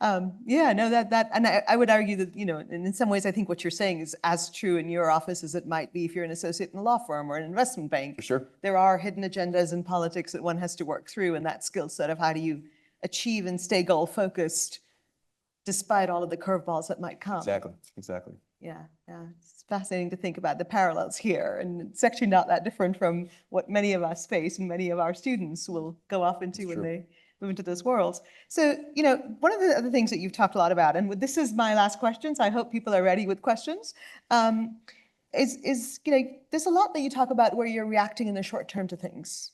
Yeah, no, and I would argue that, in some ways, I think what you're saying is as true in your office as it might be if you're an associate in a law firm or an investment bank. For sure. There are hidden agendas in politics that one has to work through, and that skill set of how do you achieve and stay goal focused despite all of the curveballs that might come. Exactly. Yeah, it's fascinating to think about the parallels here, and it's actually not that different from what many of us face and many of our students will go off into when they move into those worlds. So, one of the other things that you've talked a lot about, and this is my last question, so I hope people are ready with questions, is there's a lot that you talk about where you're reacting in the short term to things,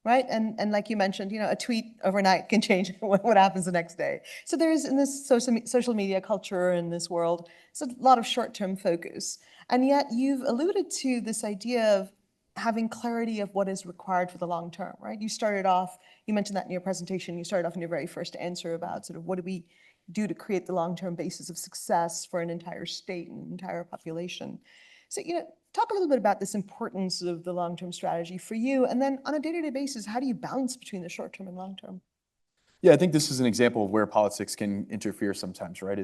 right? And like you mentioned, a tweet overnight can change what happens the next day. So there is, in this social media culture in this world, it's a lot of short-term focus. And yet you've alluded to this idea of having clarity of what is required for the long term, right? You mentioned that in your presentation, you started off in your very first answer about sort of what do we do to create the long-term basis of success for an entire state and entire population. So, talk a little bit about this importance of the long-term strategy for you, and then on a day-to-day basis, how do you balance between the short-term and long-term? Yeah, I think this is an example of where politics can interfere sometimes, right?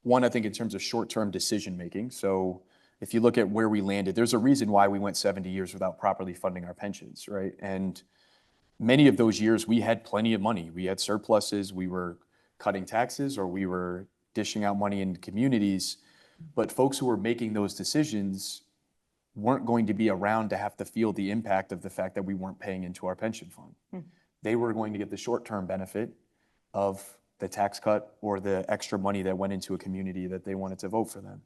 One, I think in terms of short-term decision-making. So if you look at where we landed, there's a reason why we went 70 years without properly funding our pensions, right? And many of those years, we had plenty of money. We had surpluses, we were cutting taxes, or we were dishing out money in communities. But folks who were making those decisions weren't going to be around to have to feel the impact of the fact that we weren't paying into our pension fund. They were going to get the short-term benefit of the tax cut or the extra money that went into a community that they wanted to vote for them.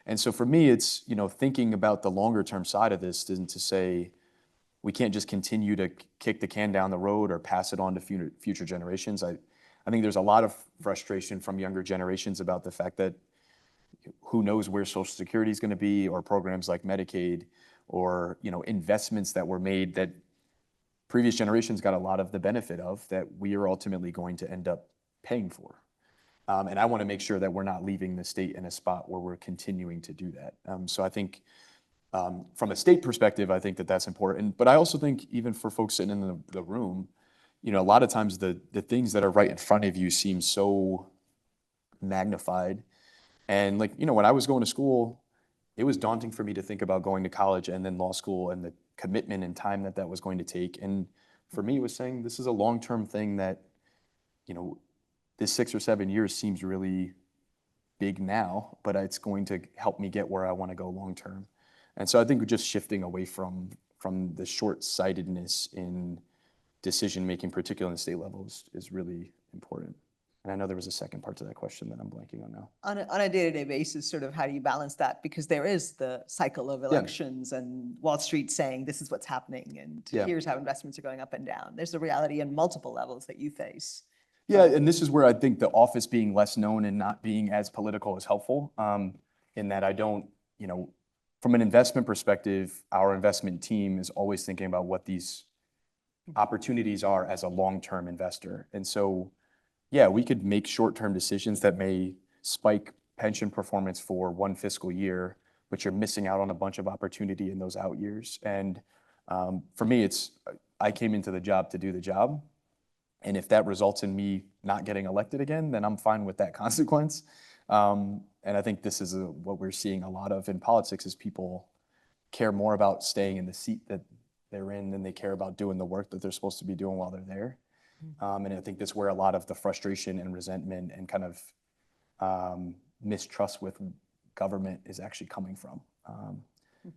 And so for me, it's, thinking about the longer-term side of this and to say, we can't just continue to kick the can down the road or pass it on to future generations. I think there's a lot of frustration from younger generations about the fact that who knows where Social Security is going to be, or programs like Medicaid, or investments that were made that previous generations got a lot of the benefit of that we are ultimately going to end up paying for. And I want to make sure that we're not leaving the state in a spot where we're continuing to do that. So I think from a state perspective, I think that that's important. But I also think even for folks sitting in the room, a lot of times the things that are right in front of you seem so magnified. And when I was going to school, it was daunting for me to think about going to college and then law school and the commitment and time that was going to take. And for me, it was saying this is a long-term thing that, this 6 or 7 years seems really big now, but it's going to help me get where I want to go long-term. And so I think we're just shifting away from the short-sightedness in decision-making, particularly in the state level, is really important. And I know there was a second part to that question that I'm blanking on now. On a day-to-day basis, sort of how do you balance that? Because there is the cycle of elections and Wall Street saying this is what's happening and here's how investments are going up and down. There's a reality in multiple levels that you face. Yeah, and this is where I think the office being less known and not being as political is helpful, in that I don't, from an investment perspective, our investment team is always thinking about what these opportunities are as a long-term investor. And so, yeah, we could make short-term decisions that may spike pension performance for one fiscal year, but you're missing out on a bunch of opportunity in those out years. And for me, I came into the job to do the job. And if that results in me not getting elected again, then I'm fine with that consequence. And I think this is what we're seeing a lot of in politics is people care more about staying in the seat that they're in than they care about doing the work that they're supposed to be doing while they're there. And I think that's where a lot of the frustration and resentment and kind of mistrust with government is actually coming from.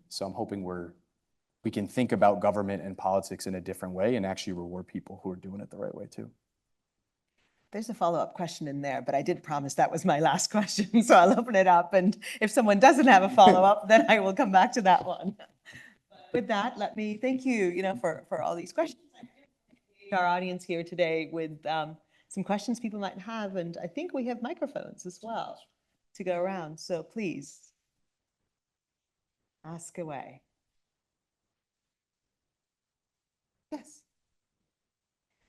So I'm hoping we can think about government and politics in a different way and actually reward people who are doing it the right way too. There's a follow-up question in there, but I did promise that was my last question, so I'll open it up. And if someone doesn't have a follow-up, then I will come back to that one. With that, let me thank you, for all these questions. Our audience here today with some questions people might have, and I think we have microphones as well to go around. So please ask away. Yes.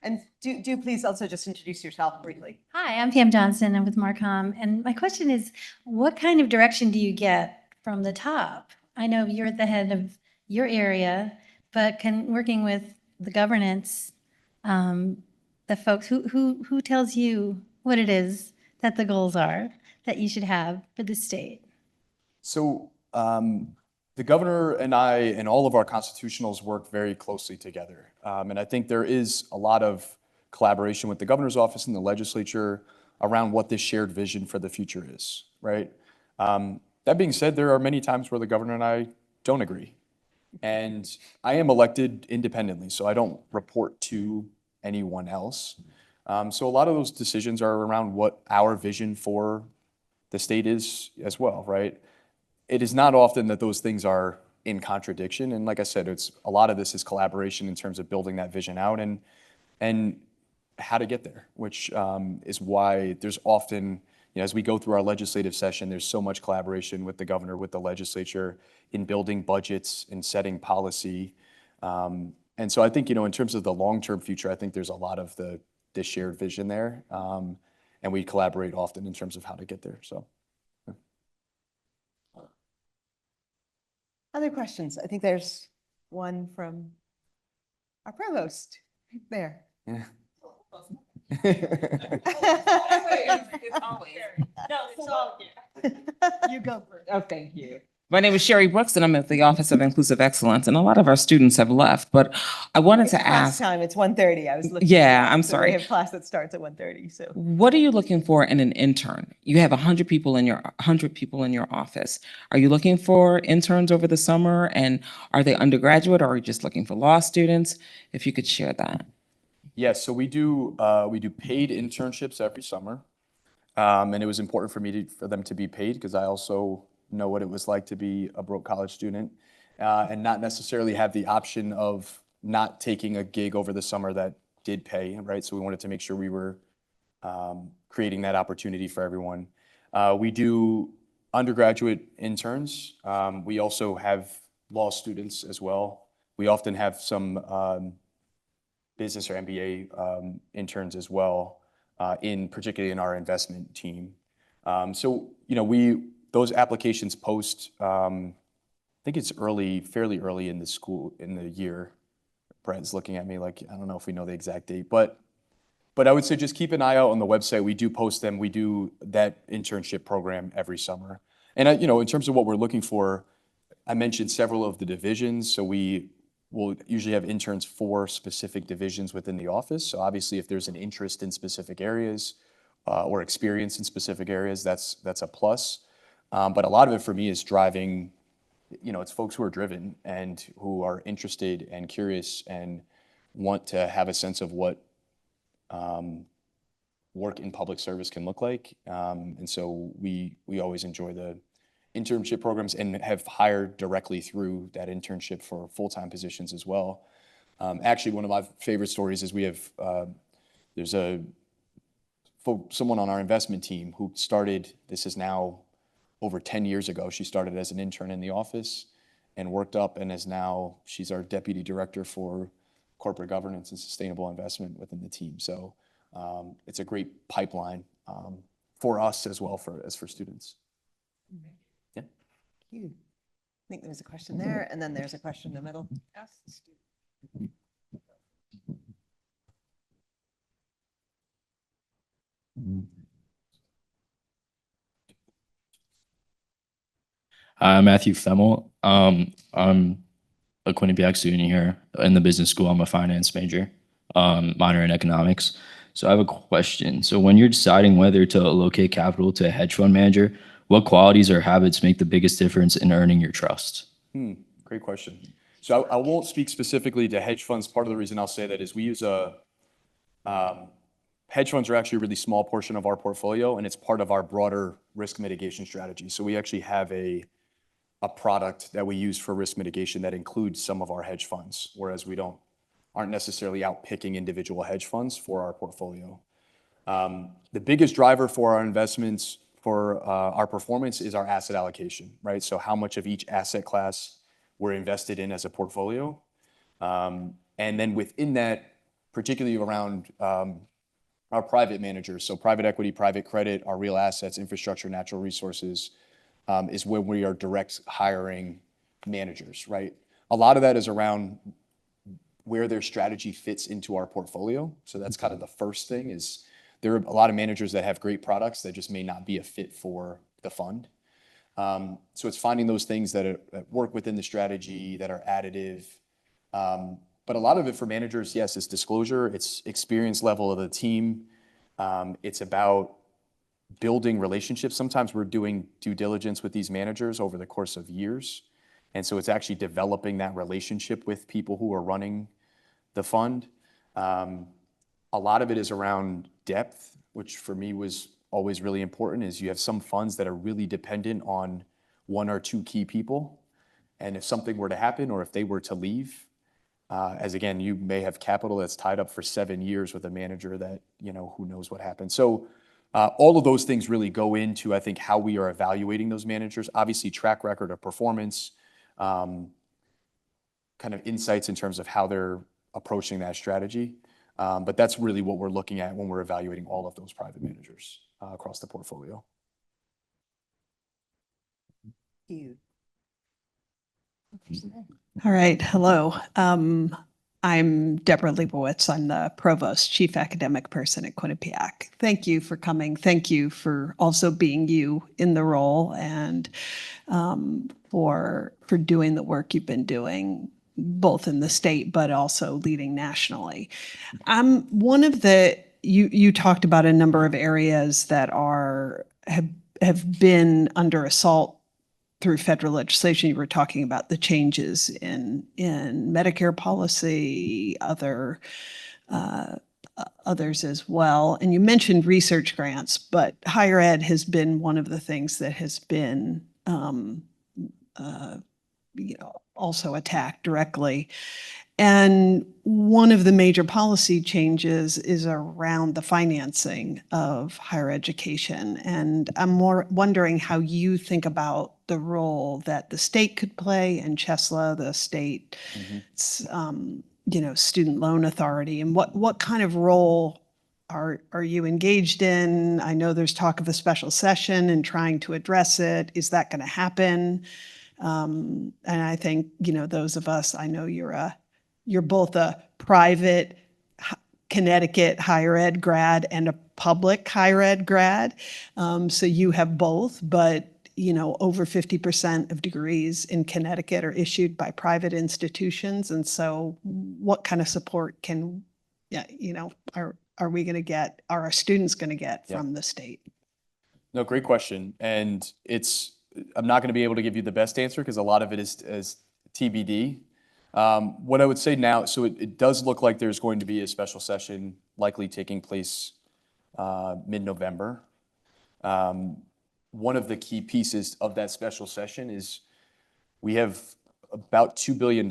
And do please also just introduce yourself briefly. Hi, I'm Pam Johnson. I'm with Marcom. And my question is, what kind of direction do you get from the top I know you're the head of your area, but working with the governance, the folks, who tells you what it is that the goals are that you should have for the state? So the governor and I and all of our constitutionals work very closely together. And I think there is a lot of collaboration with the governor's office and the legislature around what this shared vision for the future is, right? That being said, there are many times where the governor and I don't agree. And I am elected independently, so I don't report to anyone else. So a lot of those decisions are around what our vision for the state is as well, right? It is not often that those things are in contradiction. And like I said, a lot of this is collaboration in terms of building that vision out and how to get there, which is why there's often, as we go through our legislative session, there's so much collaboration with the governor, with the legislature in building budgets and setting policy. And so I think, in terms of the long-term future, I think there's a lot of this shared vision there. And we collaborate often in terms of how to get there, so. Other questions? I think there's one from our provost right there. Yeah. You go first. Oh, thank you. My name is Sherry Brooks, and I'm at the Office of Inclusive Excellence, and a lot of our students have left, but I wanted It's to class ask, time, it's 1:30. I was looking. Yeah, I'm So sorry. We have class that starts at 1:30, so. what are you looking for in an intern? You have 100 people in your office. Are you looking for interns over the summer, and are they undergraduate, or are you just looking for law students? If you could share that. Yes, so we do paid internships every summer. And it was important for me for them to be paid because I also know what it was like to be a broke college student and not necessarily have the option of not taking a gig over the summer that did pay, right? So we wanted to make sure we were creating that opportunity for everyone. We do undergraduate interns. We also have law students as well. We often have some business or MBA interns as well, particularly in our investment team. So, those applications post, I think it's fairly early in the year. Brent's looking at me like, I don't know if we know the exact date, but I would say just keep an eye out on the website. We do post them. We do that internship program every summer. And, in terms of what we're looking for, I mentioned several of the divisions. So we'll usually have interns for specific divisions within the office. So obviously, if there's an interest in specific areas or experience in specific areas, that's a plus. But a lot of it for me is driving, it's folks who are driven and who are interested and curious and want to have a sense of what work in public service can look like. And so we always enjoy the internship programs and have hired directly through that internship for full-time positions as well. Actually, one of my favorite stories is there's someone on our investment team who started, this is now over 10 years ago. She started as an intern in the office and worked up and she's our deputy director for corporate governance and sustainable investment within the team. So it's a great pipeline for us as well as for students. Yeah. Thank you. I think there's a question there, and then there's a question in the middle. Hi, Matthew Femmel. I'm a Quinnipiac student here in the business school. I'm a finance major, minor in economics. So I have a question. So when you're deciding whether to allocate capital to a hedge fund manager, what qualities or habits make the biggest difference in earning your trust? Great question. So I won't speak specifically to hedge funds. Part of the reason I'll say that is we use hedge funds are actually a really small portion of our portfolio, and it's part of our broader risk mitigation strategy. So we actually have a product that we use for risk mitigation that includes some of our hedge funds, whereas we aren't necessarily out picking individual hedge funds for our portfolio. The biggest driver for our investments, for our performance, is our asset allocation, right? So how much of each asset class we're invested in as a portfolio. And then within that, particularly around our private managers, so private equity, private credit, our real assets, infrastructure, natural resources, is where we are direct hiring managers, right? A lot of that is around where their strategy fits into our portfolio. So that's kind of the first thing is there are a lot of managers that have great products that just may not be a fit for the fund. So it's finding those things that work within the strategy that are additive. But a lot of it for managers, yes, it's disclosure, it's experience level of the team. It's about building relationships. Sometimes we're doing due diligence with these managers over the course of years. And so it's actually developing that relationship with people who are running the fund. A lot of it is around depth, which for me was always really important, is you have some funds that are really dependent on one or two key people. And if something were to happen or if they were to leave, as again, you may have capital that's tied up for 7 years with a manager that, who knows what happens. So all of those things really go into, I think, how we are evaluating those managers. Obviously, track record of performance, kind of insights in terms of how they're approaching that strategy. But that's really what we're looking at when we're evaluating all of those private managers across the portfolio. All right, hello. I'm Deborah Leibowitz. I'm the Provost, Chief Academic Person at Quinnipiac. Thank you for coming. Thank you for also being you in the role and for doing the work you've been doing, both in the state but also leading nationally. One of you talked about a number of areas that have been under assault through federal legislation. You were talking about the changes in Medicare policy, others as well. And you mentioned research grants, but higher ed has been one of the things that has been also attacked directly. And one of the major policy changes is around the financing of higher education. And I'm wondering how you think about the role that the state could play and CHESLA, the state, student loan authority, and what kind of role are you engaged in? I know there's talk of a special session and trying to address it. Is that going to happen? And I think, those of us, I know you're both a private Connecticut higher ed grad and a public higher ed grad. So you have both, but over 50% of degrees in Connecticut are issued by private institutions. And so what kind of support are we going to get, are our students going to get from the state? No, great question. And I'm not going to be able to give you the best answer because a lot of it is TBD. What I would say now, so it does look like there's going to be a special session likely taking place mid-November. One of the key pieces of that special session is we have about $2 billion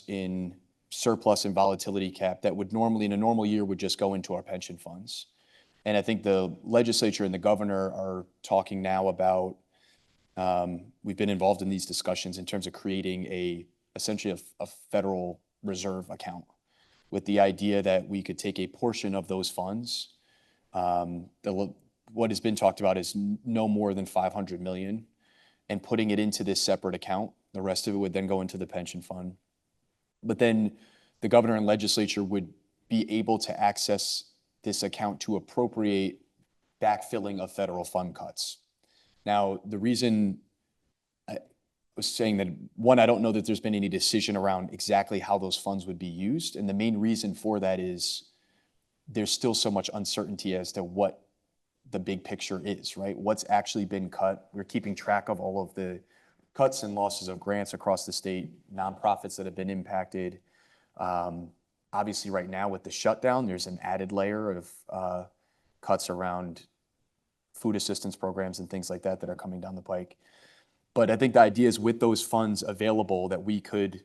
in surplus and volatility cap that would normally, in a normal year, would just go into our pension funds. And I think the legislature and the governor are talking now about, we've been involved in these discussions in terms of creating essentially a Federal Reserve account with the idea that we could take a portion of those funds. What has been talked about is no more than $500 million and putting it into this separate account. The rest of it would then go into the pension fund. But then the governor and legislature would be able to access this account to appropriate backfilling of federal fund cuts. Now, the reason I was saying that, one, I don't know that there's been any decision around exactly how those funds would be used. And the main reason for that is there's still so much uncertainty as to what the big picture is, right? What's actually been cut. We're keeping track of all of the cuts and losses of grants across the state, nonprofits that have been impacted. Obviously, right now with the shutdown, there's an added layer of cuts around food assistance programs and things like that are coming down the pike. But I think the idea is with those funds available that we could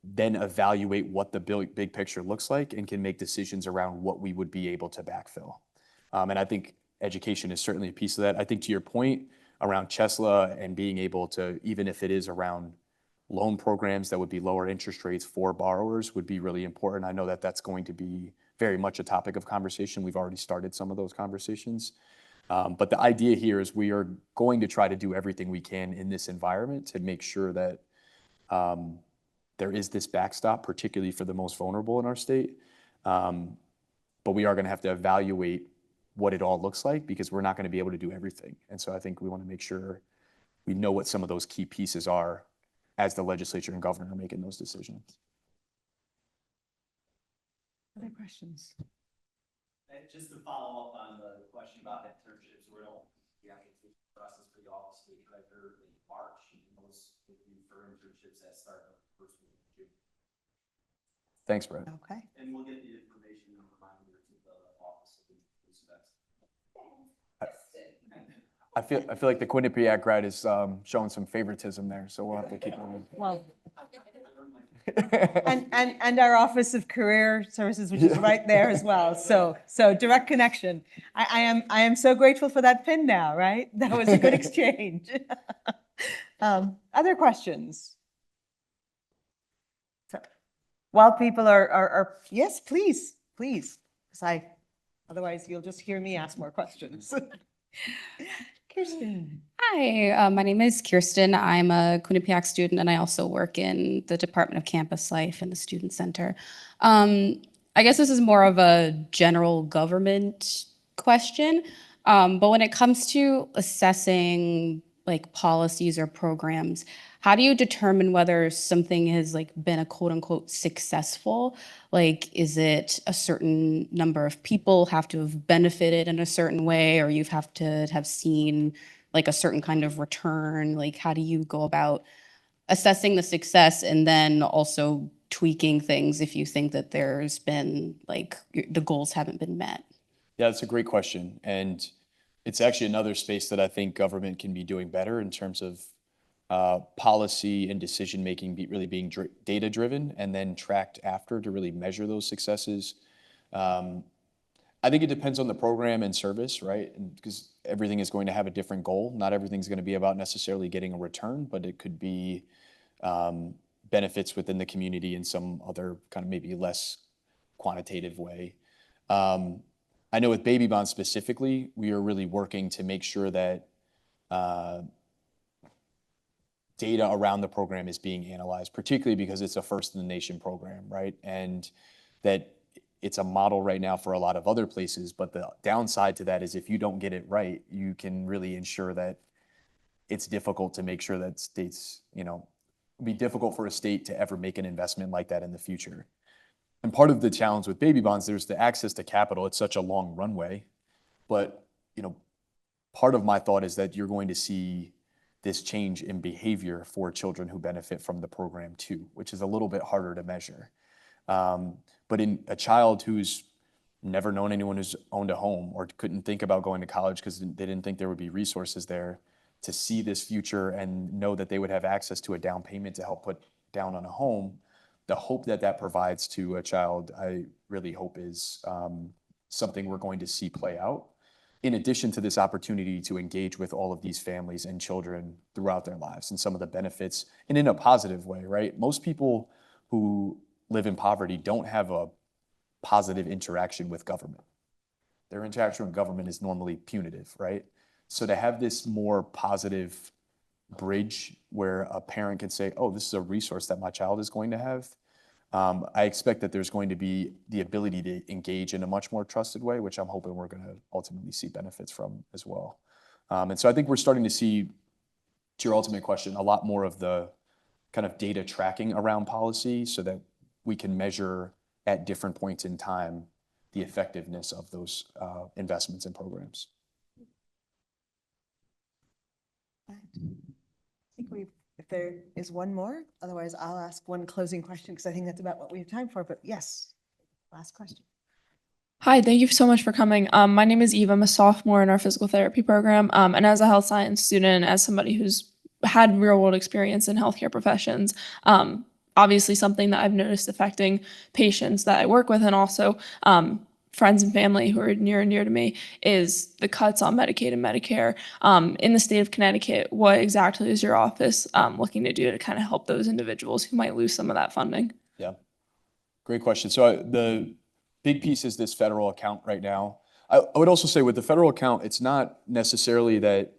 then evaluate what the big picture looks like and can make decisions around what we would be able to backfill. And I think education is certainly a piece of that. I think to your point around CHESLA and being able to, even if it is around loan programs that would be lower interest rates for borrowers, would be really important. I know that that's going to be very much a topic of conversation. We've already started some of those conversations. But the idea here is we are going to try to do everything we can in this environment to make sure that there is this backstop, particularly for the most vulnerable in our state. But we are going to have to evaluate what it all looks like because we're not going to be able to do everything. And so I think we want to make sure we know what some of those key pieces are as the legislature and governor are making those decisions. Other questions? And just to follow up on the question about internships, we're all, the application process for y'all state director in March, and those would be for internships that start the first week of June. Thanks, Brett. Okay. And we'll get the information and reminder to the office of the specs. I feel like the Quinnipiac grad is showing some favoritism there, so we'll have to keep moving. Well, and our Office of Career Services, which is right there as well. So direct connection. I am so grateful for that pin now, right? That was a good exchange. Other questions? So, while people are, yes, please, because otherwise you'll just hear me ask more questions. Kirsten. Hi, my name is Kirsten. I'm a Quinnipiac student, and I also work in the Department of Campus Life and the Student Center. I guess this is more of a general government question, but when it comes to assessing like policies or programs, how do you determine whether something has like been a quote unquote successful? Like, is it a certain number of people have to have benefited in a certain way, or you have to have seen like a certain kind of return? Like, how do you go about assessing the success and then also tweaking things if you think that there's been like the goals haven't been met? Yeah, that's a great question. And it's actually another space that I think government can be doing better in terms of policy and decision-making really being data-driven and then tracked after to really measure those successes. I think it depends on the program and service, right? Because everything is going to have a different goal. Not everything's going to be about necessarily getting a return, but it could be benefits within the community in some other kind of maybe less quantitative way. I know with baby bonds specifically, we are really working to make sure that data around the program is being analyzed, particularly because it's a first in the nation program, right? And that it's a model right now for a lot of other places, but the downside to that is if you don't get it right, you can really ensure that it's difficult to make sure that states, it'd be difficult for a state to ever make an investment like that in the future. And part of the challenge with baby bonds, there's the access to capital. It's such a long runway, but part of my thought is that you're going to see this change in behavior for children who benefit from the program too, which is a little bit harder to measure. But in a child who's never known anyone who's owned a home or couldn't think about going to college because they didn't think there would be resources there, to see this future and know that they would have access to a down payment to help put down on a home, the hope that that provides to a child, I really hope is something we're going to see play out. In addition to this opportunity to engage with all of these families and children throughout their lives and some of the benefits, and in a positive way, right? Most people who live in poverty don't have a positive interaction with government. Their interaction with government is normally punitive, right? So to have this more positive bridge where a parent can say, oh, this is a resource that my child is going to have, I expect that there's going to be the ability to engage in a much more trusted way, which I'm hoping we're going to ultimately see benefits from as well. And so I think we're starting to see, to your ultimate question, a lot more of the kind of data tracking around policy so that we can measure at different points in time the effectiveness of those investments and programs. I think if there is one more, otherwise I'll ask one closing question because I think that's about what we have time for, but yes, last question. Hi, thank you so much for coming. My name is Eve. I'm a sophomore in our physical therapy program. And as a health science student, as somebody who's had real world experience in healthcare professions, obviously something that I've noticed affecting patients that I work with and also friends and family who are near and dear to me is the cuts on Medicaid and Medicare. In the state of Connecticut, what exactly is your office looking to do to kind of help those individuals who might lose some of that funding? Yeah, great question. So the big piece is this federal account right now. I would also say with the federal account, it's not necessarily that,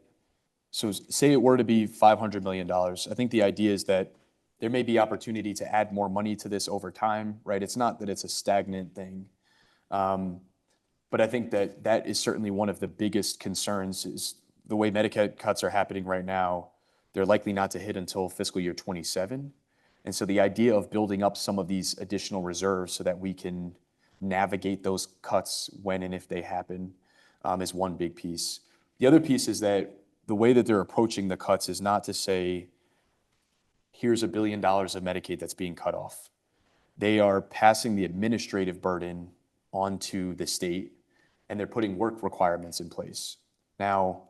so say it were to be $500 million. I think the idea is that There may be opportunity to add more money to this over time, right? It's not that it's a stagnant thing. But I think that that is certainly one of the biggest concerns is the way Medicaid cuts are happening right now. They're likely not to hit until fiscal year 27. And so the idea of building up some of these additional reserves so that we can navigate those cuts when and if they happen is one big piece. The other piece is that the way that they're approaching the cuts is not to say, here's $1 billion of Medicaid that's being cut off. They are passing the administrative burden onto the state, and they're putting work requirements in place. Now,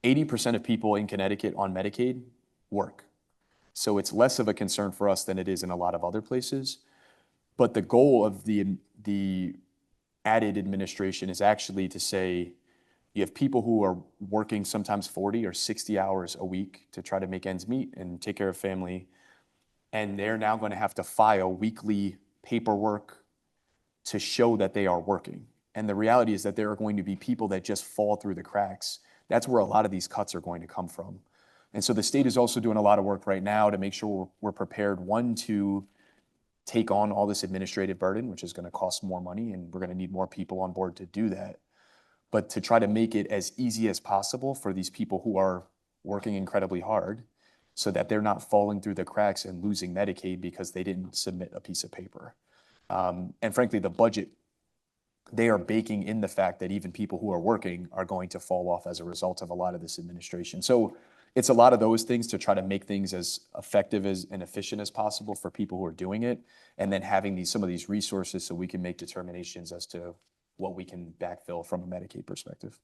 80% of people in Connecticut on Medicaid work. So it's less of a concern for us than it is in a lot of other places. But the goal of the added administration is actually to say, you have people who are working sometimes 40 or 60 hours a week to try to make ends meet and take care of family. And they're now going to have to file weekly paperwork to show that they are working. And the reality is that there are going to be people that just fall through the cracks. That's where a lot of these cuts are going to come from. And so the state is also doing a lot of work right now to make sure we're prepared, one, to take on all this administrative burden, which is going to cost more money, and we're going to need more people on board to do that. But to try to make it as easy as possible for these people who are working incredibly hard so that they're not falling through the cracks and losing Medicaid because they didn't submit a piece of paper. And frankly, the budget, they are baking in the fact that even people who are working are going to fall off as a result of a lot of this administration. So it's a lot of those things to try to make things as effective and efficient as possible for people who are doing it, and then having some of these resources so we can make determinations as to what we can backfill from a Medicaid perspective.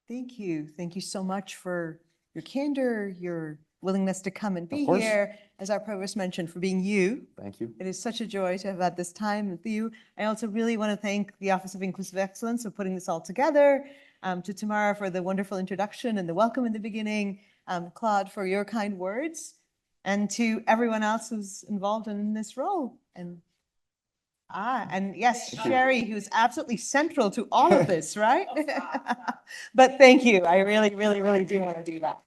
Thank you. Thank you so much for your candor, your willingness to come and be course. here. As our provost mentioned, for being you. Thank you. It is such a joy to have had this time with you. I also really want to thank the Office of Inclusive Excellence for putting this all together, to Tamara for the wonderful introduction and the welcome in the beginning, Claude for your kind words, and to everyone else who's involved in this role. And yes, Sherry, who's absolutely central to all of this, right? But thank you. I really, really, really do want to do that.